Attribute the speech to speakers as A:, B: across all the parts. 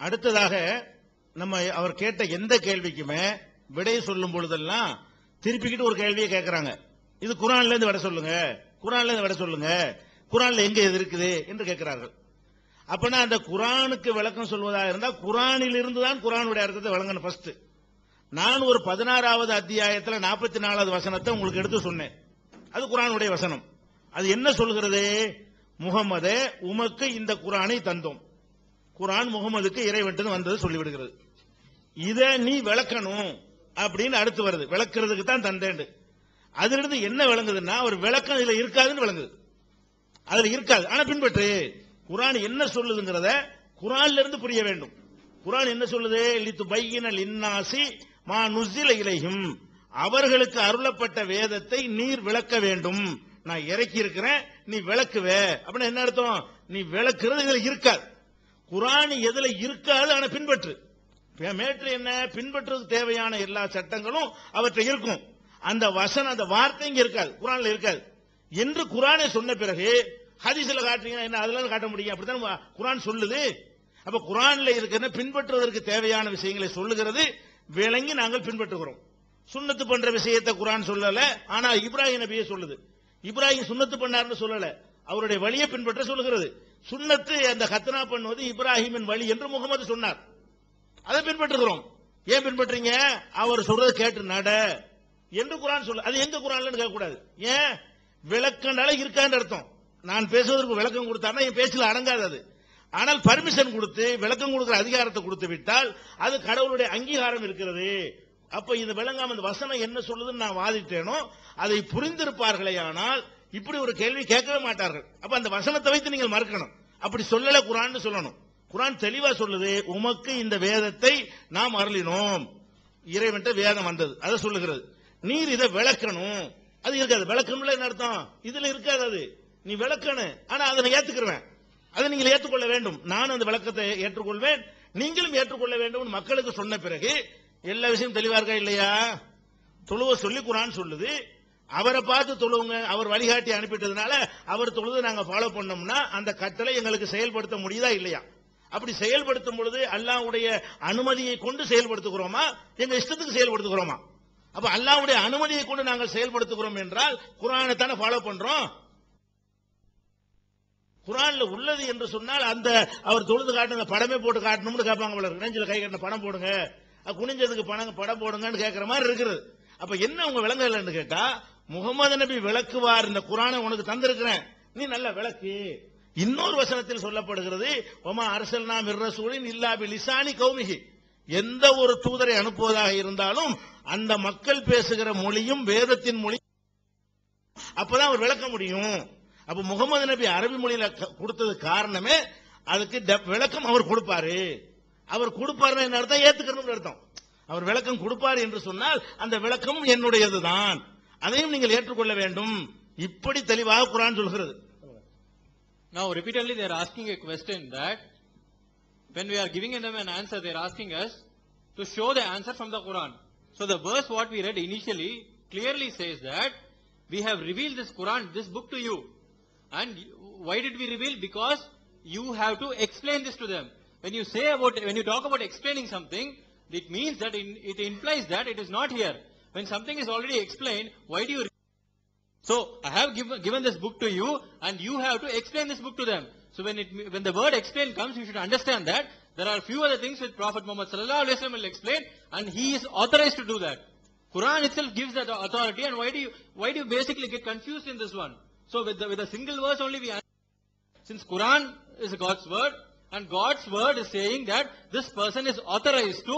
A: அடுத்ததாக நம்ம அவர் கேட்ட எந்த கேள்விக்குமே விடை சொல்லும் பொழுதெல்லாம் திருப்பிக்கிட்டு ஒரு கேள்வியை கேட்கிறாங்க. இது குர்ஆன்ல இருந்து விட சொல்லுங்க, குர்ஆன்ல இருந்து விட சொல்லுங்க, குர்ஆன்ல எங்க இது இருக்குது என்று கேட்கிறார்கள். அப்பனா அந்த குர்ஆனுக்கு விளக்கம் சொல்வதாக இருந்தால் குர்ஆனில் இருந்து தான் குர்ஆனுடைய அர்த்தத்தை வழங்கணும். ஃபர்ஸ்ட் நான் ஒரு 16வது அத்தியாயத்தில் 44வது வசனத்தை உங்களுக்கு எடுத்து சொன்னேன். அது குர்ஆனுடைய வசனம். அது என்ன சொல்கிறது? முகமதே, உமக்கு இந்த குர்ஆனை தந்தோம். குர்ஆன் முகமதுக்கு இறைவன் வந்தது சொல்லிவிடுகிறது. இத நீ விளக்கணும் அப்படின்னு அடுத்து வருது. விளக்குறதுக்கு தான் தந்தேன். அதிலிருந்து என்ன விளங்குதுன்னா ஒரு விளக்கம் இதுல இருக்காதுன்னு விளங்குது. அதுல இருக்காது, ஆனா பின்பற்று. குர்ஆன் என்ன சொல்லுதுங்கிறத குர்ஆன்ல இருந்து புரிய வேண்டும். குர்ஆன் என்ன சொல்லுது? லித்துபையின லின்னாசி மா நுஸில இலைஹிம், அவர்களுக்கு அருளப்பட்ட வேதத்தை நீர் விளக்க வேண்டும். நான் இறக்கி இருக்கிறேன், நீ விளக்குவே. அப்படின்னா என்ன அர்த்தம்? நீ விளக்குறது இதுல இருக்காது. குர்ஆன் எதுல இருக்காது, ஆனா பின்பற்று. மேற்று என்ன? பின்பற்றுறதுக்கு தேவையான எல்லா சட்டங்களும் அவற்றை இருக்கும். அந்த வசனம், அந்த வார்த்தை இங்க இருக்காது, குர்ஆன்ல இருக்காது என்று குர்ஆனை சொன்ன பிறகு ஹதீஸ்ல காட்டுறீங்க என்ன? அதெல்லாம் காட்ட முடியும். அப்படித்தான் குர்ஆன் சொல்லுது. அப்ப குர்ஆன்ல இருக்கிற பின்பற்றுவதற்கு தேவையான விஷயங்களை சொல்லுகிறது, விளங்கி நாங்கள் பின்பற்றுகிறோம். சுன்னத்து பண்ற விஷயத்தை குர்ஆன் சொல்லல, ஆனா இப்ராஹிம் நபியே சொல்லுது. இப்ராஹிம் சுன்னத்து பண்ணார்னு சொல்லல, அவருடைய வழியை பின்பற்ற சொல்லுகிறது. சுன்னத்து அந்த கத்னா பண்ணுவது இப்ராஹிமின் வழி என்று முகமது சொன்னார். அதை பின்பற்றுகிறோம். ஏன் பின்பற்றீங்க? அவர் சொல்றது கேட்டு நட என்று குர்ஆன் சொல்ல. அது எங்க குர்ஆன்ல கேட்க கூடாது. ஏன்? விளக்கனால இருக்கான்னு அர்த்தம். நான் பேசுவதற்கு விளக்கம் கொடுத்தாருன்னா என் பேச்சுல அடங்காது அது. ஆனால் பர்மிஷன் கொடுத்து விளக்கம் கொடுக்கிற அதிகாரத்தை கொடுத்து விட்டால் அது கடவுளுடைய அங்கீகாரம் இருக்கிறது. அப்ப இது விளங்காம இந்த வசனம் என்ன சொல்லுதுன்னு நான் வாதிட்டேனோ அதை புரிந்திருப்பார்களே, ஆனால் இப்படி ஒரு கேள்வி கேட்கவே மாட்டார்கள். அப்ப அந்த வசனத்தை வைத்து நீங்கள் மறுக்கணும். அப்படி சொல்லல குர்ஆன் சொல்லணும். குர்ஆன் தெளிவா சொல்லுது, உமக்கு இந்த வேதத்தை நாம் அருளினோம். இறைவன் வேதம் வந்தது, அதை சொல்லுகிறது. நீர் இதை விளக்கணும். அது இருக்காது. விளக்கணும்ல என்ன அர்த்தம்? இதுல இருக்காது. அது நீ விளக்கணும், ஆனா அதை நான் ஏத்துக்கிறேன். அதை நீங்கள் ஏற்றுக்கொள்ள வேண்டும். நான் அந்த விளக்கத்தை ஏற்றுக்கொள்வேன், நீங்களும் ஏற்றுக்கொள்ள வேண்டும். மக்களுக்கு சொன்ன பிறகு எல்லா விஷயம் தெளிவா இருக்கா இல்லையா? தொழுவ சொல்லி குர்ஆன் சொல்லுது. அவரை பார்த்து தொழுவுங்க, அவர் வழிகாட்டி அனுப்பிட்டதுனால அவர் தொழுது நாங்க ஃபாலோ பண்ணோம்னா அந்த கட்டளை எங்களுக்கு செயல்படுத்த முடியுதா இல்லையா? அப்படி செயல்படுத்தும் பொழுது அல்லாஹ்வுடைய அனுமதியை கொண்டு செயல்படுத்துகிறோமா, எங்க இஷ்டத்துக்கு செயல்படுத்துகிறோமா? அப்ப அல்லாஹ்வுடைய அனுமதியை கொண்டு நாங்கள் செயல்படுத்துகிறோம் என்றால் குர்ஆனை தானே ஃபாலோ பண்றோம். குர்ஆன்ல உள்ளது என்று சொன்னால் அந்த அவர் தொழுது காட்டுங்க, படமே போட்டு காட்டணும்னு கேட்பாங்க போல இருக்கு. நெஞ்சில கை கட்டின படம் போடுங்க, குனிஞ்சதுக்கு படம் போடுங்கன்னு கேட்கிற மாதிரி இருக்குது. அப்ப என்ன உங்க விளங்கலன்னு கேட்டா, முகமது நபி விளக்குவார், இந்த குர்ஆனை உனக்கு தந்திருக்கிறேன், நீ நல்ல விளக்கு. இன்னொரு வசனத்தில் சொல்லப்படுகிறது, ஒமா அர்சல்னா மிர் ரசூலின் இல்லா பிலிசானி கௌமிஹி, எந்த ஒரு தூதரை அனுப்புவதாக இருந்தாலும் அந்த மக்கள் பேசுகிற மொழியும் வேதத்தின் மொழி, அப்பதான் அவர் விளக்க முடியும். அப்ப முகமது நபி அரபி மொழியில கொடுத்தது காரணமே அதுக்கு விளக்கம் அவர் கொடுப்பாரு. அவர் கொடுப்பாருன்னா என்ன அர்த்தம்? ஏத்துக்கணும் அர்த்தம். அவர் விளக்கம் கொடுப்பார் என்று சொன்னால் அந்த விளக்கம் என்னுடையதுதான், அதையும் நீங்கள் ஏற்றுக்கொள்ள வேண்டும். இப்படி தெளிவாக குர்ஆன் சொல்கிறது.
B: Now repeatedly they are asking a question that when we are giving them an answer, they are asking us to show the answer from the Quran. So the verse what we read initially clearly says that we have revealed this Quran, this book to you. And why did we reveal? Because you have to explain this to them. When you talk about explaining something, it means that it implies that it is not here. When something is already explained, why do you? So I have given this book to you, and you have to explain this book to them. So when the word explain comes, you should understand that there are few other things which Prophet Muhammad sallallahu alaihi wasallam will explain, and he is authorized to do that. Quran itself gives that authority, and why do you basically get confused in this one? So with a single verse only we answer. Since Quran is God's word, and God's word is saying that this person is authorized to,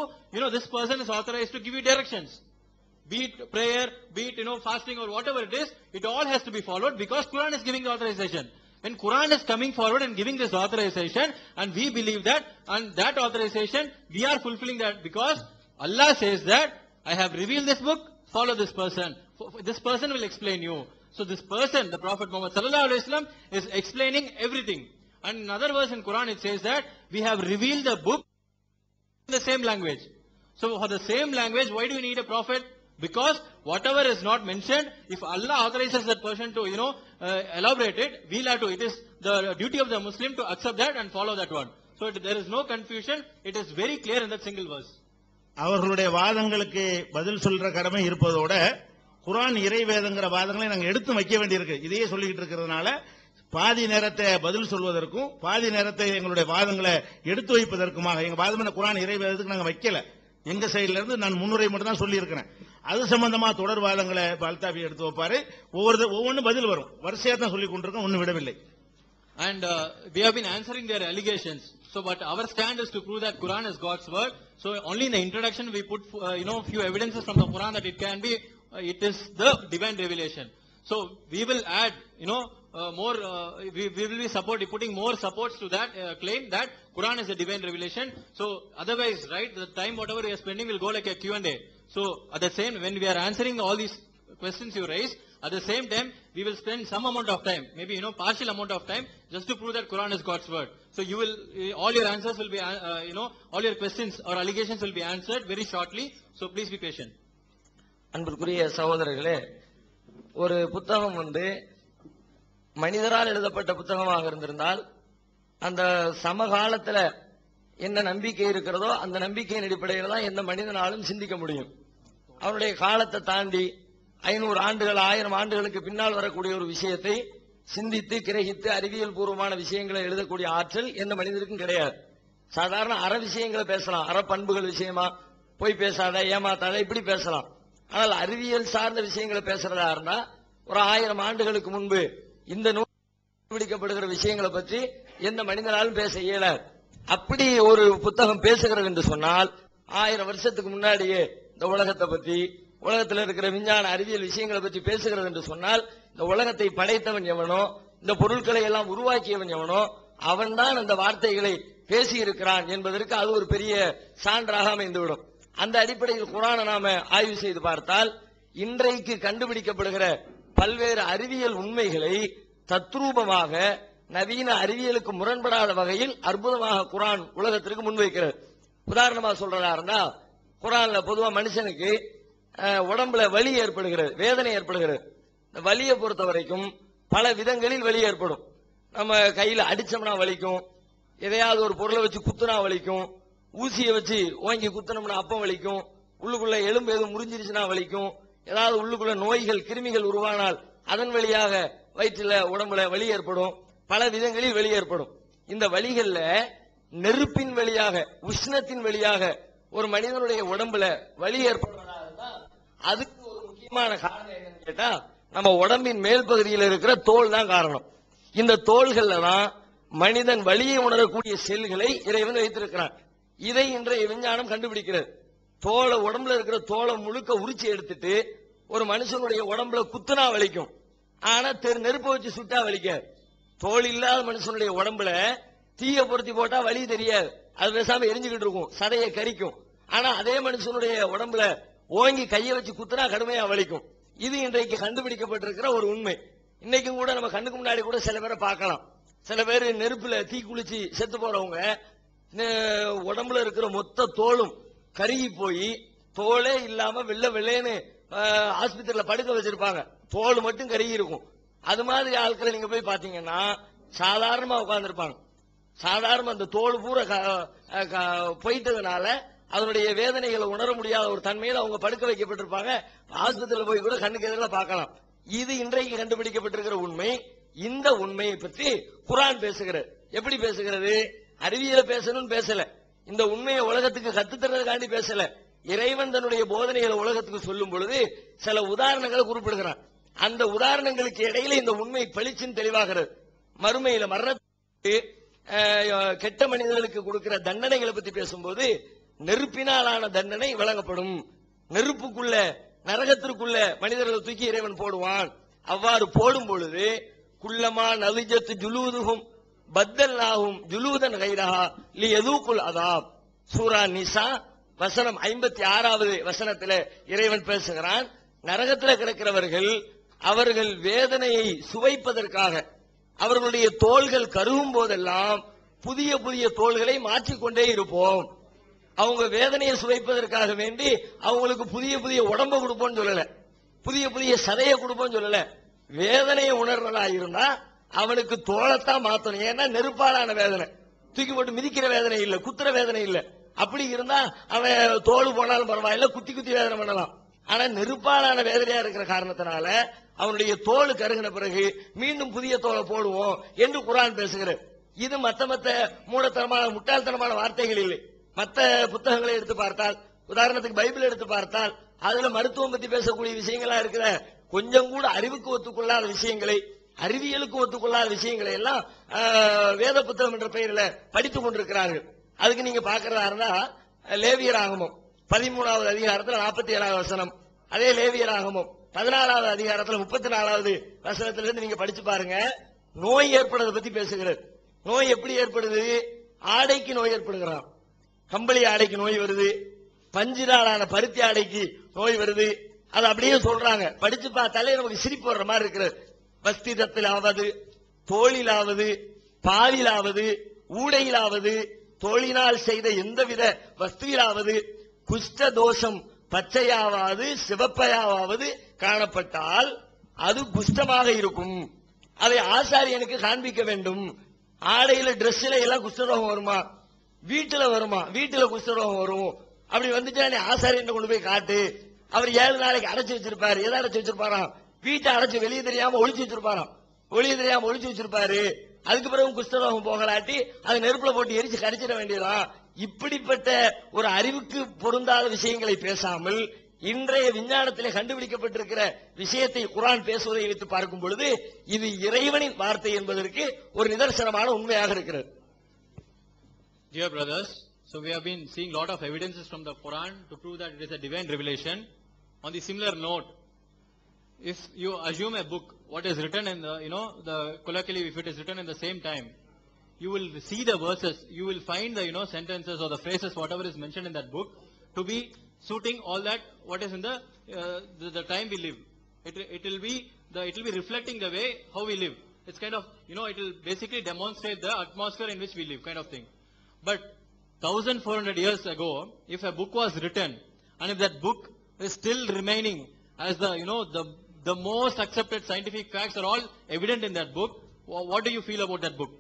B: this person is authorized to give you directions. Be it prayer, be it, fasting or whatever it is, it all has to be followed because Quran is giving the authorization. When Quran is coming forward and giving this authorization, and we believe that, and that authorization, we are fulfilling that because Allah says that, I have revealed this book, follow this person. This person will explain you. So this person, the Prophet Muhammad sallallahu alaihi wasallam, is explaining everything. And in another verse in Quran it says that we have revealed the book in the same language. So for the same language, why do we need a prophet? Because whatever is not mentioned, if Allah authorizes that person to, elaborate it, we'll have to. It is the duty of the Muslim to accept that and follow that one. So there is no confusion. It is very clear in that single verse.
A: அவர்களுடைய வாதங்களுக்கு பதில் சொல்ற கடமை இருப்பதோட குர்ஆன் இறைவேதங்கிற வாதங்களை நாங்க எடுத்து வைக்க வேண்டியிருக்கு. இதையே சொல்லிக்கிட்டு இருக்கிறதுனால பாதி நேரத்தை பதில் சொல்வதற்கும் பாதி நேரத்தை எங்களுடைய வாதங்களை எடுத்து வைப்பதற்குமாக எங்க வாதம் என்ன குர்ஆன் இறைவேதத்துக்கு நாங்க வைக்கல. எங்க சைடுல இருந்து நான் முன்னுரை மட்டும் தான் சொல்லி இருக்கிறேன். அது சம்பந்தமா தொடர் வாதங்களை அல்தாஃபி எடுத்து வைப்பாரு. ஒவ்வொன்றும் பதில் வரும். வரிசையா தான் சொல்லி கொண்டிருக்கோம், ஒன்னும் விடவில்லை.
B: And we have been answering their allegations. So, but our stand is to prove that Quran is God's word. So, only in the introduction we put, few evidences from the Quran that it can be, it is the divine revelation. So, we will add, more. We will be putting more supports to that claim that Quran is a divine revelation. So, otherwise, right, the time whatever we are spending will go like a Q&A. So, at the same, when we are answering all these questions you raised, at the same time, we will spend some amount of time, maybe, partial amount of time, just to prove that Quran is God's word. So you will, all your answers will be, all your questions or allegations will be answered very shortly. So please be patient.
C: அன்பிற்குரிய சகோதரர்களே, ஒரு புத்தகம் மனிதரால் எழுதப்பட்ட புத்தகமாக இருந்திருந்தால் அந்த சமகாலத்துல என்ன நம்பிக்கை இருக்கிறதோ அந்த நம்பிக்கையின் அடிப்படையில் தான் எந்த மனிதனாலும் சிந்திக்க முடியும். அவருடைய காலத்தை தாண்டி 500 ஆண்டுகள் 1000 ஆண்டுகளுக்கு பின்னால் வரக்கூடிய ஒரு விஷயத்தை சிந்தித்து கிரகித்து அறிவியல் பூர்வமான விஷயங்களை எழுதக்கூடிய ஆற்றல் எந்த மனிதருக்கும் கிடையாது. சாதாரண அற விஷயங்களை பேசலாம், அற பண்புகள் விஷயமா போய் பேசாத ஏமாத்தாத இப்படி பேசலாம். ஆனால் அறிவியல் சார்ந்த விஷயங்களை பேசுறதா இருந்தா ஒரு 1000 ஆண்டுகளுக்கு முன்பு இந்த நூல் கண்டுபிடிக்கப்படுகிற விஷயங்களை பற்றி எந்த மனிதனாலும் பேச இயலாது. அப்படி ஒரு புத்தகம் பேசுகிறது என்று சொன்னால் 1000 வருஷத்துக்கு முன்னாடியே இந்த உலகத்தை பற்றி உலகத்தில் இருக்கிற விஞ்ஞான அறிவியல் விஷயங்களை பற்றி பேசுகிறது என்று சொன்னால் இந்த உலகத்தை படைத்தவன் எவனோ இந்த பொருட்களை எல்லாம் உருவாக்கியவன் எவனோ அவன் தான் அந்த வார்த்தைகளை பேசியிருக்கிறான் என்பதற்கு அது ஒரு பெரிய சான்றாக அமைந்துவிடும். அந்த அடிப்படையில் குர்ஆனை நாம ஆய்வு செய்து பார்த்தால் இன்றைக்கு கண்டுபிடிக்கப்படுகிற பல்வேறு அறிவியல் உண்மைகளை தத்ரூபமாக நவீன அறிவியலுக்கு முரண்படாத வகையில் அற்புதமாக குர்ஆன் உலகத்திற்கு முன்வைக்கிறது. உதாரணமாக சொல்றதா இருந்தா குர்ஆன்ல பொதுவா மனுஷனுக்கு உடம்புல வலி ஏற்படுகிறது, வேதனை ஏற்படுகிறது. இந்த வலியை பொறுத்த வரைக்கும் பல விதங்களில் வலி ஏற்படும். நம்ம கையில அடிச்சோம்னா வலிக்கும், எதையாவது ஒரு பொருளை வச்சு குத்துனா வலிக்கும், ஊசியை வச்சு ஓங்கி குத்துனோம்னா அப்பம் வலிக்கும், உள்ளுக்குள்ள எலும்பு எதுவும் முறிஞ்சிருச்சுன்னா வலிக்கும், ஏதாவது உள்ளுக்குள்ள நோய்கள் கிருமிகள் உருவானால் அதன் வழியாக வயிற்றுல உடம்புல வலி ஏற்படும், பல விதங்களில் வலி ஏற்படும். இந்த வலிகள்ல நெருப்பின் வழியாக உஷ்ணத்தின் வழியாக ஒரு மனிதனுடைய உடம்புல வலி ஏற்படுவதா இருந்தா அதுக்கு ஒரு முக்கியமான காரணம் என்னன்னு கேட்டா நம்ம உடம்பின் மேல் பகுதியில் இருக்கிற தோல் தான் காரணம். இந்த தோள்கள்ல தான் மனிதன் வலியை உணரக்கூடிய செல்களை இறைவன் வைத்திருக்கிறான். இதை இன்றைய விஞ்ஞானம் கண்டுபிடிக்கிறது. தோலை உடம்புல இருக்கிற தோலை முழுக்க உரிச்சு எடுத்துட்டு ஒரு மனுஷனுடைய உடம்புல குத்துனா வலிக்கும், ஆனா நெருப்பை வச்சு சுட்டா வலிக்காது. தோல் இல்லாத மனுஷனுடைய உடம்புல தீய பொருத்தி போட்டா வலி தெரியாது, அது பேசாம எரிஞ்சுக்கிட்டு இருக்கும், சதையை கரிக்கும். ஆனா அதே மனுஷனுடைய உடம்புல ஓங்கி கையை வச்சு குத்துனா கடுமையா வலிக்கும். இது இன்றைக்கு கண்டுபிடிக்கப்பட்டிருக்கிற ஒரு உண்மை. இன்னைக்கும் கூட நம்ம கண்ணுக்கு முன்னாடி கூட சில பேரை பார்க்கலாம். சில பேர் நெருப்புல தீ குளிச்சு செத்து போறவங்க உடம்புல இருக்கிற மொத்த தோலும் கருகி போய் தோலே இல்லாம வெள்ளைன்னு ஆஸ்பத்திரியில படுக்க வச்சிருப்பாங்க, தோல் மட்டும் கருகி இருக்கும். அது மாதிரி ஆட்களை நீங்க போய் பாத்தீங்கன்னா சாதாரணமா உட்கார்ந்துருப்பாங்க. சாதாரண அந்த தோல் பூரா போயிட்டதுனால அதனுடைய வேதனைகளை உணர முடியாத ஒரு தன்மையில் அவங்க படுக்க வைக்கப்பட்டிருப்பாங்க. ஆஸ்பத்திரியில் போய் கூட கண்ணுக்கு எதிரில் பார்க்கலாம். இது இன்றைக்கு கண்டுபிடிக்கப்பட்டிருக்கிற உண்மை. இந்த உண்மையை பற்றி குர்ஆன் பேசுகிறது. எப்படி பேசுகிறது? அறிவியலை பேசணும்னு பேசல, இந்த உண்மையை உலகத்துக்கு கத்துத்தரதுக்காண்டி பேசல. இறைவன் தன்னுடைய போதனைகளை உலகத்துக்கு சொல்லும் பொழுது சில உதாரணங்களை குறிப்பிடுகிறான். அந்த உதாரணங்களுக்கு இடையில இந்த உண்மை பளிச்சின் தெளிவாகிறது. மறுமையில மரணத்துக்கு கெட்ட மனிதர்களுக்கு கொடுக்கிற தண்டனைகளை பத்தி பேசும்போது நெருப்பினாலான தண்டனை வழங்கப்படும். நெருப்புக்குள்ள நரகத்திற்குள்ள மனிதர்களை தூக்கி இறைவன் போடுவான். அவ்வாறு போடும் பொழுது குல்லமா நலிஜத்து ஜுலூதுகும் பத்தல்லாஹும் ஜுலூதன் கைரஹா லி யதூகுல் அதாப். சூரா நிசா வசனம் 56வது வசனத்தில் இறைவன் பேசுகிறான். நரகத்தில் கிடக்கிறவர்கள் அவர்கள் வேதனையை சுவைப்பதற்காக அவர்களுடைய தோள்கள் கருகும் போதெல்லாம் புதிய புதிய தோள்களை மாற்றிக்கொண்டே இருப்போம். அவங்க வேதனையை சுவைப்பதற்காக வேண்டி அவங்களுக்கு புதிய புதிய உடம்ப கொடுப்போம்னு சொல்லல, புதிய புதிய சதையை கொடுப்போம்னு சொல்லல. வேதனையை உணர்றதா இருந்தா அவனுக்கு தோளத்தான் மாத்தணும். ஏன்னா நெருப்பாலான வேதனை, தூக்கி போட்டு மிதிக்கிற வேதனை இல்ல, குத்துற வேதனை இல்ல. அப்படி இருந்தா அவன் தோல் போனாலும் பரவாயில்ல, குத்தி குத்தி வேதனை பண்ணலாம். ஆனா நெருப்பாலான வேதனையா இருக்கிற காரணத்தினால அவனுடைய தோல் கருகின பிறகு மீண்டும் புதிய தோலை போடுவோம் என்று குர்ஆன் பேசுகிறது. இது மத்த மூடத்தனமான முட்டாள்தனமான வார்த்தைகள் இல்லை. மத்த புத்தகங்களை எடுத்து பார்த்தால், உதாரணத்துக்கு பைபிள் எடுத்து பார்த்தால், அதுல மருத்துவம் பத்தி பேசக்கூடிய விஷயங்களா இருக்கிற கொஞ்சம் கூட அறிவுக்கு ஒத்துக்கொள்ளாத விஷயங்களை, அறிவியலுக்கு ஒத்துக்கொள்ளாத விஷயங்களை எல்லாம் வேத புத்தகம் என்ற பெயரில் படித்துக் கொண்டிருக்கிறார்கள். அதுக்கு நீங்க பாக்குறதா இருந்தா லேவியராகமம் 13வது அதிகாரத்தில் 47வது வசனம், அதே லேவியராகமம் 14வது அதிகாரத்தில் 34வது வசனத்திலிருந்து நீங்க படிச்சு பாருங்க. நோய் ஏற்படுறதை பத்தி பேசுகிறது. நோய் எப்படி ஏற்படுது? ஆடைக்கு நோய் ஏற்படுகிறான், கம்பளி ஆடைக்கு நோய் வருது, பஞ்சினாலான பருத்தி ஆடைக்கு நோய் வருது. அது அப்படியே சொல்றாங்க. படிச்சு பார்த்தாலே நமக்கு சிரிப்பு வர்ற மாதிரி இருக்கிறது. வஸ்திரத்திலாவது, தோளிலாவது, பாலிலாவது, ஊடையிலாவது, தோளினால் செய்த எந்தவித வஸ்துவிலாவது குஷ்ட தோஷம் பச்சையாவது சிவப்பையாவது காணப்பட்டால் அது குஷ்டமாக இருக்கும். அதை ஆசாரியனுக்கு காண்பிக்க வேண்டும். ஆடையில டிரெஸ்ல எல்லாம் குஷ்டரோகம் வருமா? வீட்டுல வருமா? வீட்டுல குஷ்டரோகம் வரும். அப்படி வந்துட்டா ஆசாரியன் கொண்டு போய் காட்டு. அவர் 7 நாளைக்கு அடைச்சு வச்சிருப்பாரு. எதை அடைச்சு வச்சிருப்பாராம்? வீட்டை அடைச்சு வெளியே தெரியாம ஒளிச்சு வச்சிருப்பாராம். வெளியே தெரியாம ஒளிச்சு வச்சிருப்பாரு. அதுக்கு பிறகு குஷ்டரோகம் போகலாட்டி அதை நெருப்புல போட்டு எரிச்சு கடிச்சிட வேண்டியதான். இப்படிப்பட்ட ஒரு அறிவுக்கு பொருந்தாத விஷயங்களை பேசாமல் இன்றைய விஞ்ஞானத்திலே கண்டுபிடிக்கப்பட்டிருக்கிற விஷயத்தை குர்ஆன் பேசுவதை வைத்து பார்க்கும் பொழுது இது இறைவனின் வார்த்தை என்பதற்கு ஒரு நிதர்சனமான உண்மையாக இருக்கிறது.
B: Dear brothers, so we have been seeing lot of evidences from the Quran to prove that it is a divine revelation. On the similar note, if you assume a book, what is written in the, the colloquially, if it is written in the same time, you will see the verses, you will find the, sentences or the phrases, whatever is mentioned in that book, to be suiting all that, what is in the time we live. It will be reflecting the way how we live. It's kind of, it will basically demonstrate the atmosphere in which we live, kind of thing. But 1400 years ago, if a book was written, and if that book is still remaining as the most accepted scientific facts are all evident in that book, what do you feel about that book?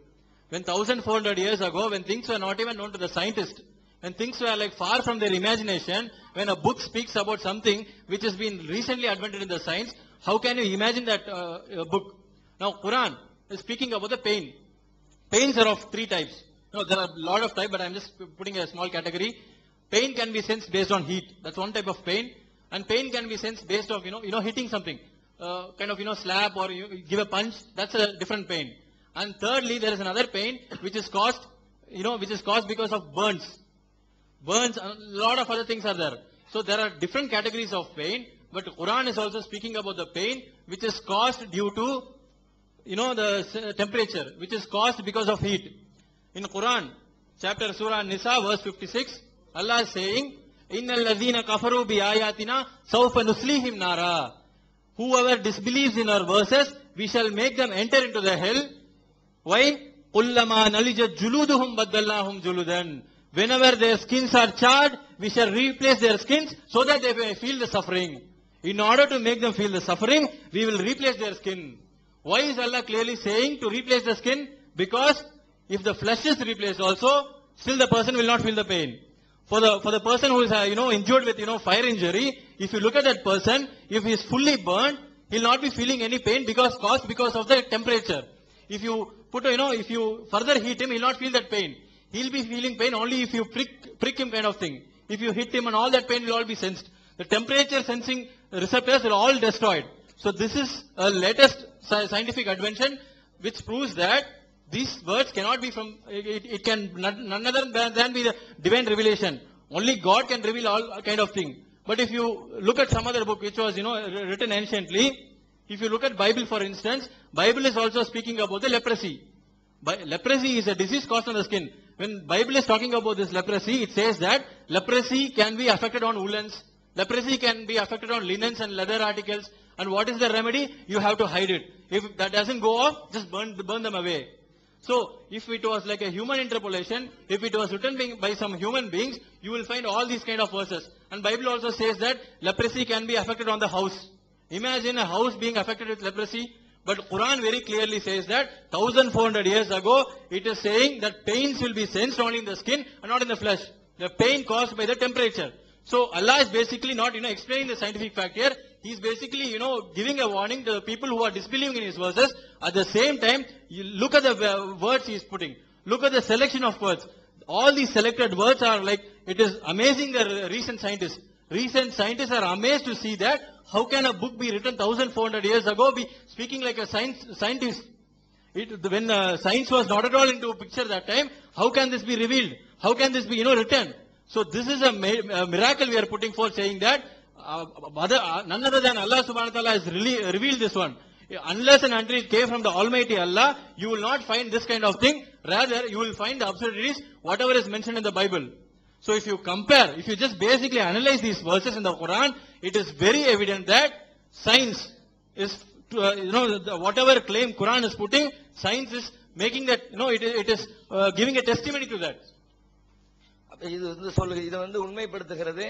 B: When 1400 years ago, when things were not even known to the scientist, when things were like far from their imagination, when a book speaks about something which has been recently advented in the science, how can you imagine that book? Now, Quran is speaking about the pain. Pains are of 3 types. There are a lot of types, but I'm just putting a small category. Pain can be sensed based on heat. That's one type of pain. And pain can be sensed based on, hitting something. Kind of, slap or you give a punch. That's a different pain. And thirdly, there is another pain which is caused, because of burns. Burns, a lot of other things are there. So there are different categories of pain, but Quran is also speaking about the pain which is caused due to, the temperature, which is caused because of heat. In Quran, chapter Surah Nisa, verse 56, Allah is saying, Innal ladhina kafaru bi ayatina sawfa nuslihim nara. Whoever disbelieves in our verses, we shall make them enter into the hell. Why? Kullama nalijat juluduhum baddalnahum juludan. Whenever their skins are charred, we shall replace their skins so that they may feel the suffering. In order to make them feel the suffering, we will replace their skin. Why is Allah clearly saying to replace the skin? Because if the flesh is replaced also, still the person will not feel the pain. For the person who is injured with fire injury, if you look at that person, if he is fully burned, he will not be feeling any pain because of the temperature. If you if you further heat him, he will not feel that pain. He will be feeling pain only if you prick him, kind of thing. If you hit him, and all that pain will all be sensed. The temperature sensing receptors are all destroyed. So this is a latest scientific invention which proves that these words cannot be from, it can none other than be the divine revelation. Only God can reveal all kind of thing. But if you look at some other book which was, written anciently, if you look at Bible for instance, Bible is also speaking about the leprosy. Leprosy is a disease caused on the skin. When Bible is talking about this leprosy, it says that leprosy can be affected on woolens, leprosy can be affected on linens and leather articles. And what is the remedy? You have to hide it. If that doesn't go off, just burn them away. So, if it was like a human interpolation, if it was written by some human beings, you will find all these kind of verses. And Bible also says that leprosy can be affected on the house. Imagine a house being affected with leprosy. But Quran very clearly says that 1400 years ago, it is saying that pains will be sensed only in the skin and not in the flesh. The pain caused by the temperature. So Allah is basically not, explaining the scientific fact here. He is basically, giving a warning to the people who are disbelieving in his verses. At the same time, you look at the words he is putting. Look at the selection of words. All these selected words are like, it is amazing the recent scientists. Recent scientists are amazed to see that how can a book be written 1400 years ago be speaking like a scientist? When science was not at all into a picture that time, how can this be revealed? How can this be, written? So this is a miracle we are putting forth, saying that none other than Allah subhanahu wa ta'ala has really revealed this one. Unless and until it came from the Almighty Allah, you will not find this kind of thing. Rather, you will find the absurdities, whatever is mentioned in the Bible. So if you compare, if you just basically analyze these verses in the Quran, it is very evident that science is, whatever claim Quran is putting, science is making that, it is giving a testimony to that.
C: இது வந்து உண்மைப்படுத்துகிறது.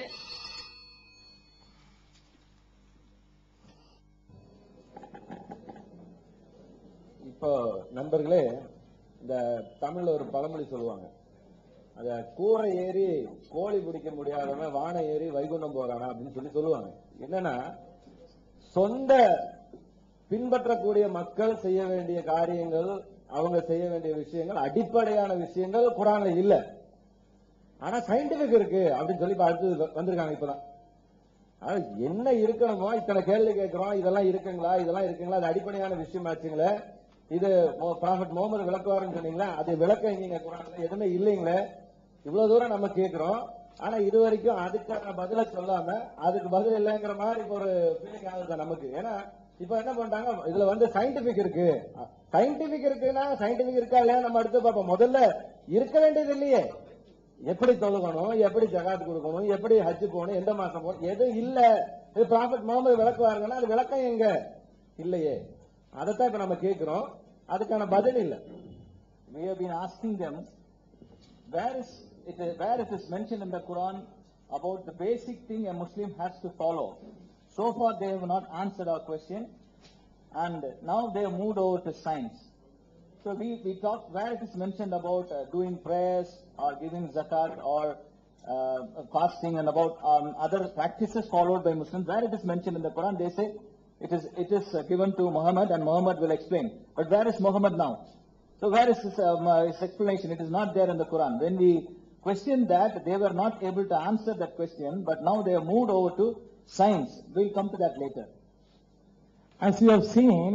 D: இப்போ நண்பர்களே, இந்த தமிழ்ல ஒரு பழமொழி சொல்லுவாங்க, அத கூரை ஏறி கோழி பிடிக்க முடியாதவன் வானை ஏறி வைகுண்டம் போறானா அப்படின்னு சொல்லுவாங்க. என்னன்னா, சொந்த பின்பற்றக்கூடிய மக்கள் செய்ய வேண்டிய காரியங்கள், அவங்க செய்ய வேண்டிய விஷயங்கள், அடிப்படையான விஷயங்கள் குரான்ல இல்ல. ஆனா சயின்டிபிக் இருக்கு அப்படின்னு சொல்லி அடுத்து வந்திருக்காங்க. இப்பதான் என்ன இருக்கணுமோ இத்தனை கேள்வி கேட்கிறோம், இதெல்லாம் இருக்குங்களா, இதெல்லாம் இருக்குங்களா, அது அடிப்படையான விஷயம் ஆச்சுங்களே. இது ப்ராஃபட் முகமது விளக்குவாருன்னு சொன்னீங்களா, அது விளக்கம் எங்க குரான்ல எதுவுமே இல்லைங்களே. இவ்வளவு தூரம் நம்ம கேட்கிறோம், ஆனா இது வரைக்கும் அதுக்கான பதில சொல்லாம அதுக்கு பதில் இல்லைங்கிற மாதிரி இப்ப ஒரு ஃபீலிங் ஆகுது நமக்கு. ஏன்னா இப்ப என்ன பண்றாங்க, இதுல வந்து சயின்டிபிக் இருக்கு, சயின்டிபிக் இருக்குன்னா சயின்டிபிக் இருக்கா இல்லையா நம்ம அடுத்து பார்ப்போம். முதல்ல இருக்க வேண்டியது இல்லையே, எப்படி தொழுகணும், எப்படி ஜகாத் கொடுக்கணும், எப்படி ஹஜ் போகணும், எந்த மாசம் போகணும், எதுவும் இல்ல. இது ப்ராஃபட் முகமது விளக்குவாருங்கன்னா அது விளக்கம் எங்க இல்லையே. அதைத்தான் இப்ப நம்ம கேட்கிறோம், அதுக்கான பதில் இல்ல.
E: We have been asking them where it is mentioned in the Quran about the basic thing a Muslim has to follow. So far they have not answered our question, and now they have moved over to science. So we talked where it is mentioned about doing prayers or giving zakat or fasting and about other practices followed by Muslims. Where it is mentioned in the Quran, they say it is given to Muhammad and Muhammad will explain. But where is Muhammad now? So where is his explanation? It is not there in the Quran. When we questioned that, they were not able to answer that question, but now they have moved over to science. We'll come to that later.
D: As you have seen,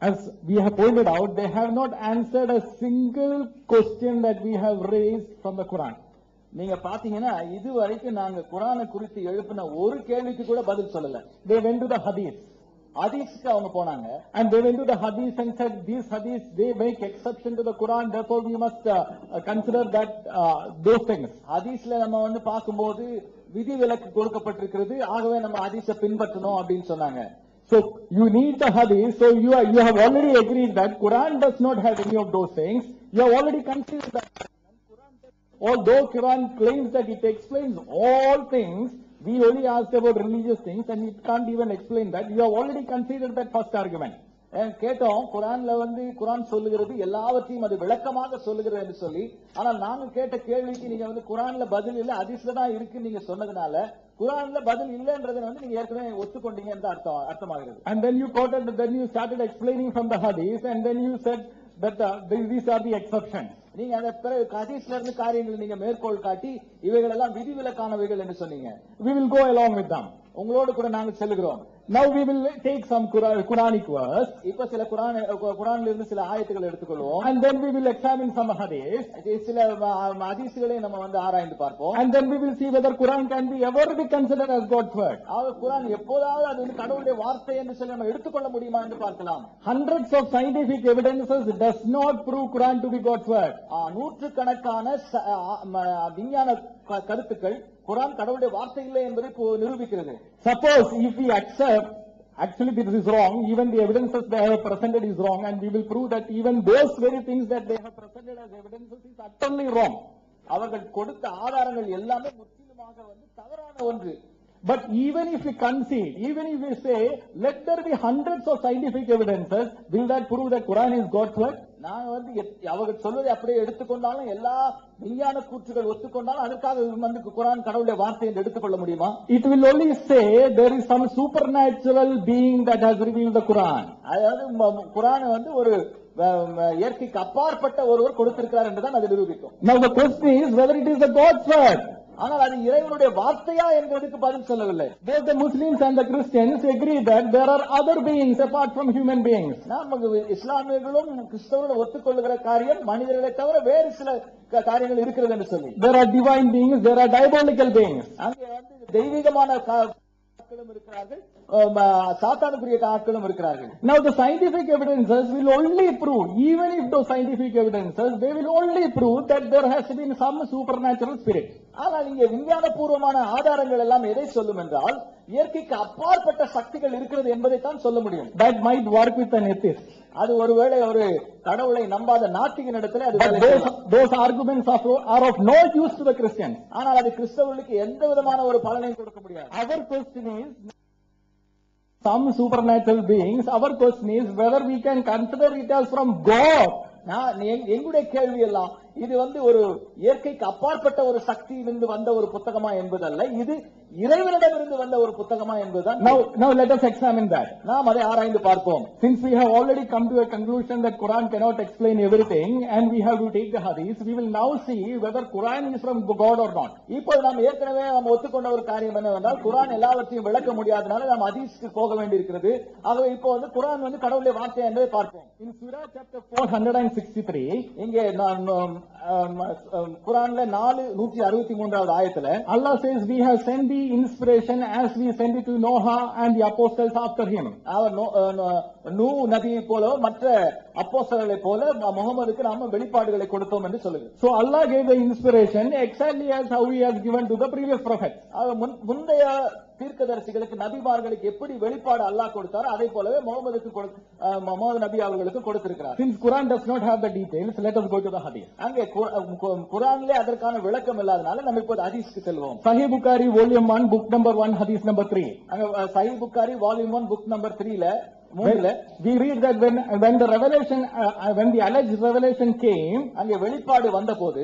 D: as we have pointed out, they have not answered a single question that we have raised from the Quran.
E: நீங்க பாத்தீங்கன்னா இது வரைக்கும் நாங்க குரானை குறித்து எழுப்பின ஒரு கேள்விக்கு கூட பதில் சொல்லல.
D: They went to the hadith.
E: ஹதீஸ்க்கு அவங்க போனாங்க.
D: And they went to the hadith and said, these hadiths, they make exception to the Quran, therefore we must consider that those things.
E: ஹதீஸ்ல நம்ம வந்து பார்க்கும்போது விதி விலக்கு கொடுக்கப்பட்டிருக்கிறது, ஆகவே நம்ம ஹதீஸை பின்பற்றணும் அப்படின்னு சொன்னாங்க.
D: So you need the hadith. So you have already agreed that Quran does not have any of those things. You have already considered that. Although Quran claims that it explains all things, we only asked about religious things and it can't even explain that. You have already considered that first argument.
E: கேட்டோம், குரான்ல வந்து குரான் சொல்லுகிறது எல்லாவற்றையும் அது விளக்கமாக சொல்லுகிறது என்று சொல்லி. ஆனால் நாங்க கேட்ட கேள்விக்கு நீங்க வந்து குரான்ல பதில் இல்ல, ஹதீஸ்ல தான் இருக்கு நீங்க சொன்னதுனால குரான்ல பதில் இல்லன்றதை வந்து நீங்க ஏற்கனவே ஒத்துக்கொண்டீங்க என்று அர்த்தமாகிறது.
D: And then you quoted, then you started explaining from the hadith, and then you said that these are the exceptions.
E: நீங்க அந்த ஹதீஸ்ல இருந்து காரியங்கள் நீங்க மேற்கோள் காட்டி இவைகள் எல்லாம் விதிவிலக்கானவைகள் என்று சொன்னீங்க.
D: We will go along with them.
E: உங்களோடு கூட நாங்கள் செல்கிறோம்.
D: Now we will take some Quranic verse.
E: இப்ப சில குரான்ல இருந்து சில ஆயத்துக்களை எடுத்துக்கொள்வோம்.
D: And then we will examine some hadith.
E: சில ஹதீஸ்களை நம்ம வந்து ஆராய்ந்து பார்ப்போம்.
D: And then we will see whether Quran can be ever be considered as God's word.
E: குரான் எப்போதாவது அது வந்து கடவுளுடைய வார்த்தை என்று சொல்லி நம்ம எடுத்துக்கொள்ள முடியுமா என்று பார்க்கலாம்.
D: Hundreds of scientific evidences does not prove Quran to be God's word.
E: நூற்றுக்கணக்கான விஞ்ஞான கருத்துக்கள் குரான் கடவுளுடைய வார்த்தை இல்லை என்பதை நிரூபிக்கிறது.
D: Suppose if we accept actually this is wrong, even the evidences they have presented is wrong, and we will prove that even those very things that they have presented as evidences is utterly wrong.
E: அவர்கள் கொடுத்த ஆதாரங்கள் எல்லாமே முற்றிலுமாக வந்து தவறான ஒன்று. But even if we concede, even if we say, let there be hundreds of scientific evidences, will that prove that Quran is God's word?
F: நான் வந்து அவங்க சொல்வதை அப்படியே எடுத்துக்கொண்டாலும் எல்லா விஞ்ஞான கூற்றுகள் ஒத்துக்கொண்டாலும் அதற்காக வந்து குர்ஆன் கடவுளுடைய வார்த்தை என்று எடுத்துக்கொள்ள முடியுமா?
E: It will only say there is some supernatural being that has revealed the Quran.
F: அதாவது குர்ஆனை வந்து ஒரு இயற்கைக்கு அப்பாற்பட்ட ஒருவர் கொடுத்திருக்கிறார் என்றுதான் அது நிரூபிக்கும்.
E: Now the question is whether it is the God's word.
F: ஆனால் அது இறைவனுடைய வார்த்தையா என்பதற்கு பதில் சொல்லவில்லை.
E: Both the Muslims and the Christians agree that there are other beings apart from human beings.
F: நாம் இஸ்லாமியர்களும் கிறிஸ்தவர்களும் ஒத்துக்கொள்ளுகிற காரியம் மனிதர்களை தவிர வேறு சில காரியங்கள் இருக்கிறது என்று சொல்லி.
E: There are divine beings, there are diabolical beings.
F: அங்கே வந்து தெய்வீகமான ஆட்களும் இருக்கிறார்கள், சாத்தானுக்குரிய ஆட்களும் இருக்கிறார்கள்.
E: Now the scientific evidences will only prove, even if those scientific evidences, they will only prove that there has been some supernatural spirit.
F: ஆனால் இங்கே விஞ்ஞான பூர்வமான ஆதாரங்கள் எல்லாம் எதை சொல்லும் என்றால் இயற்கைக்கு அப்பாற்பட்ட சக்திகள் இருக்கிறது என்பதைத்தான் சொல்ல முடியும்.
E: That might work with an atheist.
F: அது ஒருவேளை ஒரு கடவுளை நம்பாத நாத்திகன் இடத்துல
E: those arguments are of no use to the Christians.
F: ஆனால் அது கிறிஸ்தவர்களுக்கு எந்த விதமான ஒரு பலனையும் கொடுக்க முடியாது.
E: Our question is some supernatural beings. Our question is whether we can consider it as from God.
F: எங்களுடைய கேள்வி எல்லாம் இது வந்து ஒரு இயற்கைக்கு அப்பாற்பட்ட ஒரு சக்தியிலிருந்து வந்த ஒரு புத்தகமா என்பதல்ல, இது இறைவனிடமிருந்து வந்த ஒரு புத்தகமா என்பதுதான்.
E: Now let us examine that.
F: நாம் அதை ஆராய்ந்து பார்ப்போம்.
E: Since we have already come to a conclusion that Quran cannot explain everything and we have to take the hadith, we will now see whether Quran is from God or not.
F: இப்போது நாம் ஏற்கனவே நாம் ஒத்துக்கொண்ட ஒரு காரியம் என்னவென்றால் குர்ஆன் எல்லாவற்றையும் விளக்க முடியாதனால நாம் ஹதீஸ்க்கு போக வேண்டியிருக்கிறது. ஆகவே இப்போ வந்து குர்ஆன் வந்து கடவுளுடைய வார்த்தை என்பதை பார்ப்போம்.
E: In Surah chapter 463,
F: இங்கே நான் குர்ஆன்ல 463வது ஆயத்துல
E: Allah says we have sent the inspiration as we sent it to Noah and the apostles after him.
F: அவர் நூ நபியை போல மற்ற அப்போஸ்தலர்களை போல முகமதுக்கு நாம வெளிப்பாடுகளை கொடுத்தோம் என்று சொல்லுது.
E: So Allah gave the inspiration exactly as how he has given to the previous prophets.
F: முந்தைய தீர்க்கதரிசிகளுக்கு நபிமார்களுக்கு எப்படி வெளிப்பாடு அல்லாஹ் கொடுத்தாரோ அதே போலவே முகமது நபி அவர்களுக்கு கொடுத்திருக்கிறார்.
E: Since Quran does not have the details, let us go to the hadith.
F: அங்கே குர்ஆனிலே அதற்கான விளக்கம் இல்லாதனால நம்ம இப்போது ஹதீஸ்க்கு செல்வோம்.
E: Sahih Bukhari volume 1 book number 1 hadith number 3.
F: அங்க Sahih Bukhari volume 1 book number 3ல
E: we read that when the revelation when the alleged revelation came,
F: அங்கே வெளிப்பாடு வந்தபோது